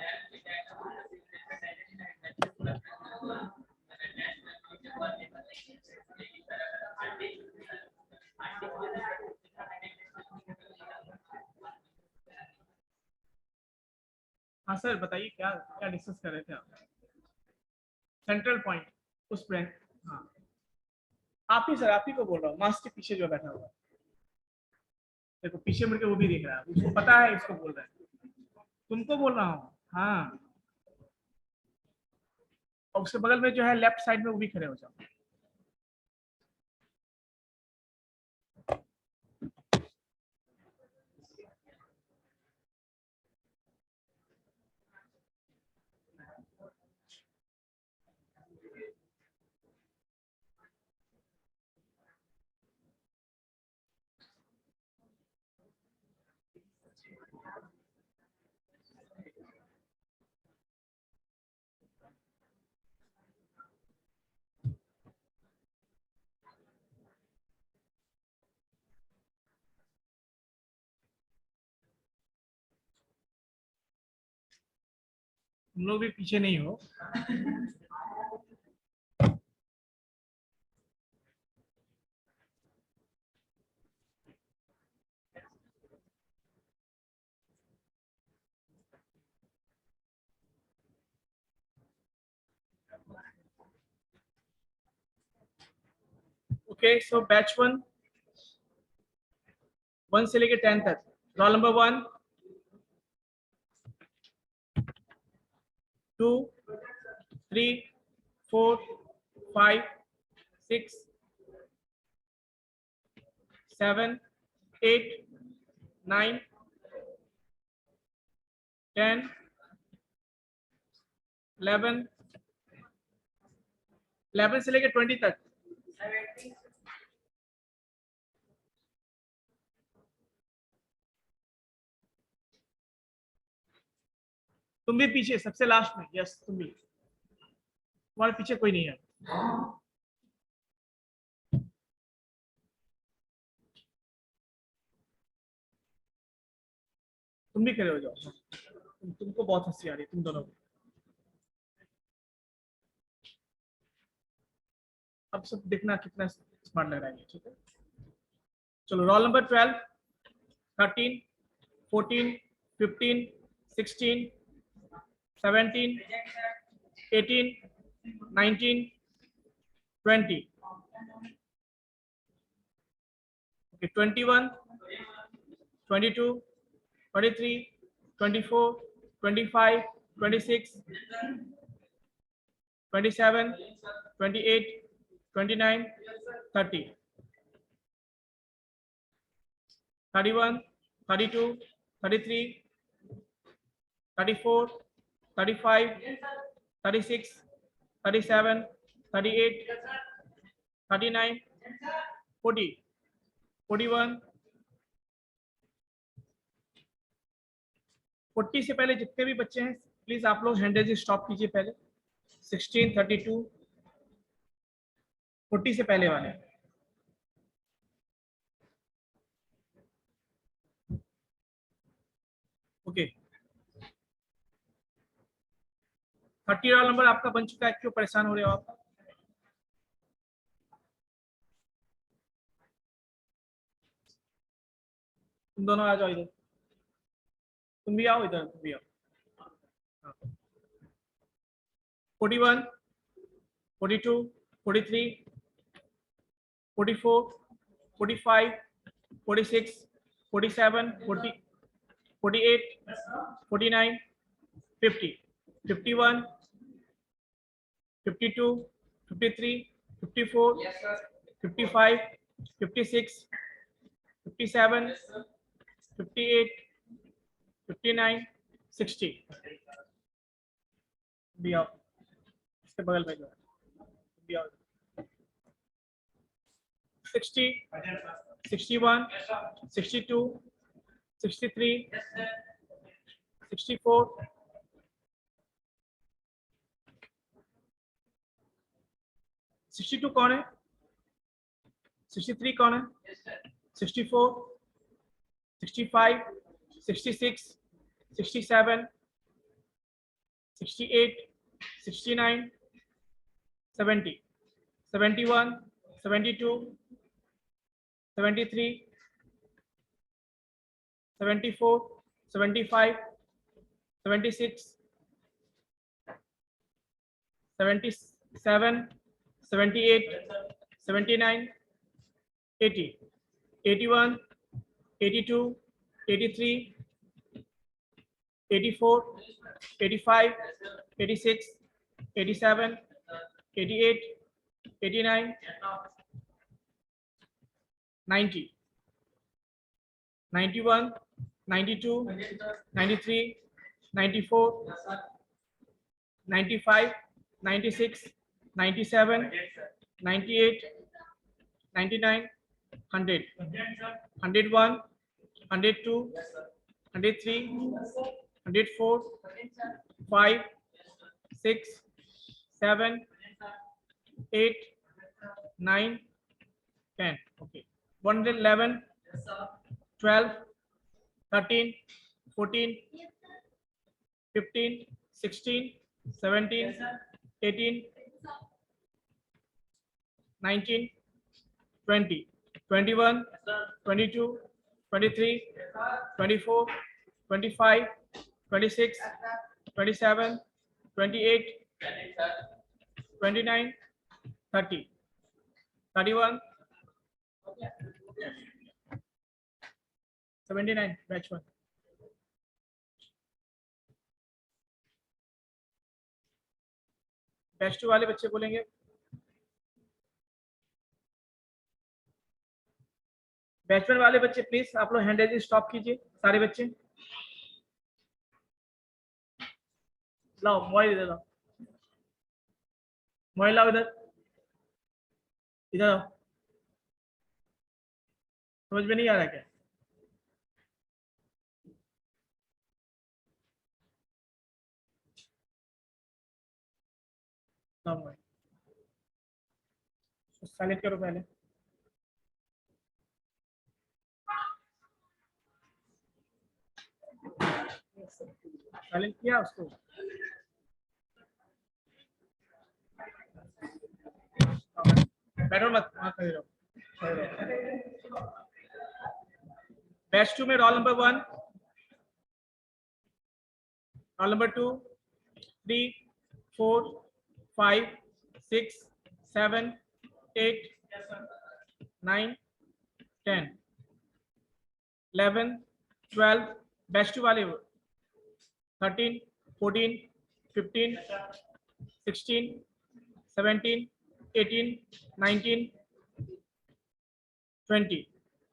Speaker 1: हाँ सर बताइए, क्या क्या डिस्कस कर रहे थे आप? सेंट्रल पॉइंट उस ब्रांच। हाँ आप ही सर, आप ही को बोल रहा हूँ, मास्क के पीछे जो बैठा हुआ है, देखो पीछे मुड़ के वो भी देख रहा है, उसको पता है इसको बोल रहा है, तुमको बोल रहा हूँ। हाँ, और उसके बगल में जो है लेफ्ट साइड में वो भी खड़े हो जाओ। तुम लोग भी पीछे नहीं हो। ओके, सो बैच 1 से लेके 10 तक, रोल नंबर 1, 2, 3, 4, 5, 6, 7, 8, 9, 10, 11 से लेके 20 तक। तुम भी पीछे सबसे लास्ट में, यस तुम भी, तुम्हारे पीछे कोई नहीं है। तुम भी खड़े हो जाओ, तुमको बहुत हंसी आ रही है तुम दोनों को। अब सब देखना कितना स्मार्ट लग रहा है, ठीक है। चलो रोल नंबर 12, 13, 14, 15, 16, 17, 18, 19, 20, okay, 21, 22, 23, 24, 25, 26, 27, 28, 29, 30, 31, 32, 33, 34, 35, 36, 37, 38, 39, 40, 41, 40 से पहले जितने भी बच्चे हैं प्लीज आप लोग हैंड रेज स्टॉप कीजिए पहले। 16, 32, 40 से पहले वाले। ओके, 30 रोल नंबर आपका बन चुका है, क्यों परेशान हो रहे हो आप? तुम दोनों आ जाओ इधर, तुम भी आओ इधर, तुम भी आओ। 41, 42, 43, 44, 45, 46, 47, 40, 48, 49, 50, 51, 52, 53, 54, 55, 56, 57, 58, 59, 60। भी आओ, इसके बगल में जो भी आओ। 60, 61, 62, 63, 64, 62 कौन है? 63 कौन है? 64, 65, 66, 67, 68, 69, 70, 71, 72, 73, 74, 75, 76, 77, 78, 79, 80, 81, 82, 83, 84, 85, 86, 87, 88, 89, 90, 91, 92, 93, 94, 95, 96, 97, 98, 99, 100, 101, 102, 103, 104, 5, 6, 7, 8, 9, 10. Okay. 111, 12, 13, 14, 15, 16, 17, 18, 19, 20, 21, 22, 23, 24, 25, 26, 27, 28, 29, 30, 31, 79 बैच 1। बैच 2 वाले बच्चे बोलेंगे। बैच 1 वाले बच्चे प्लीज आप लोग हैंड रेजिंग स्टॉप कीजिए, सारे बच्चे। लाओ मोबाइल इधर लाओ, मोबाइल लाओ इधर, इधर आओ। समझ में नहीं आ रहा क्या? लाओ मोबाइल, साइलेंट करो पहले। साइलेंट किया उसको। बैठो मत, वहां खड़े रहो। बैच 2 में roll number 1, roll number 2, 3, 4, 5, 6, 7, 8, 9, 10, 11, 12, batch 2 वाले 13, 14, 15, 16, 17, 18, 19, 20,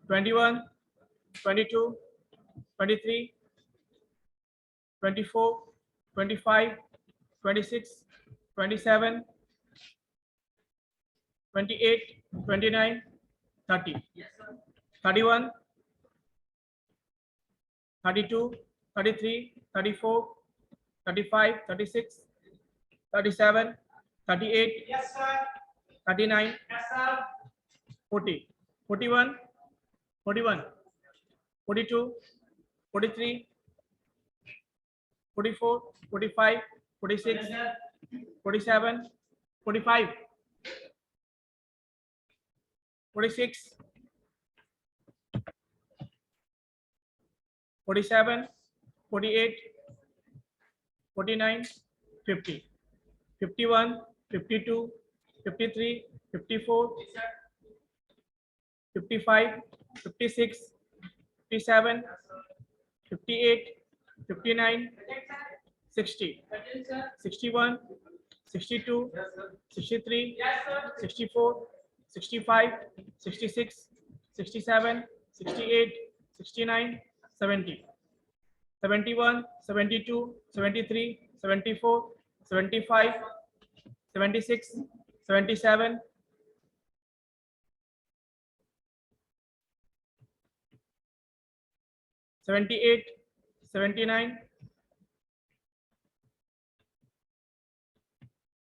Speaker 1: 21, 22, 23, 24, 25, 26, 27, 28, 29, 30, 31, 32, 33, 34, 35, 36, 37, 38, 39, 40, 41, 41, 42, 43, 44, 45, 46, 47, 45, 46, 47, 48, 49, 50, 51, 52, 53, 54, 55, 56, 57, 58, 59, 60, 61, 62, 63, 64, 65, 66, 67, 68, 69, 70, 71, 72, 73, 74, 75, 76, 77, 78, 79,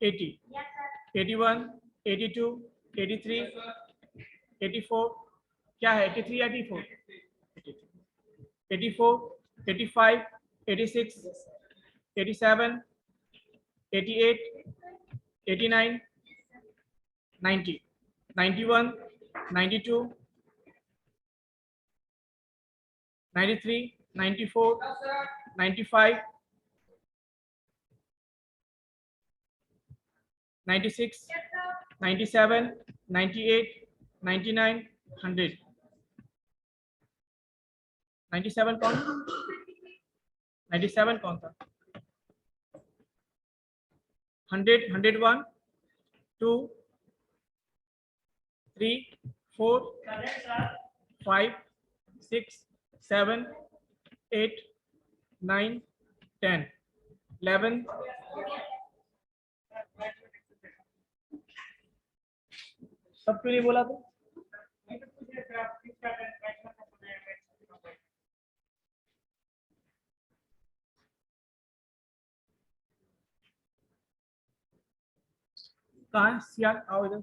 Speaker 1: 80, 81, 82, 83, 84, क्या है 83 या 84? 84, 85, 86, 87, 88, 89, 90, 91, 92, 93, 94, 95, 96, 97, 98, 99, 100. 97 कौन? 97 कौन था? 100, 101, 2, 3, 4, 5, 6, 7, 8, 9, 10, 11. सब क्यों नहीं बोला तो? कहाँ है सियार? आओ इधर।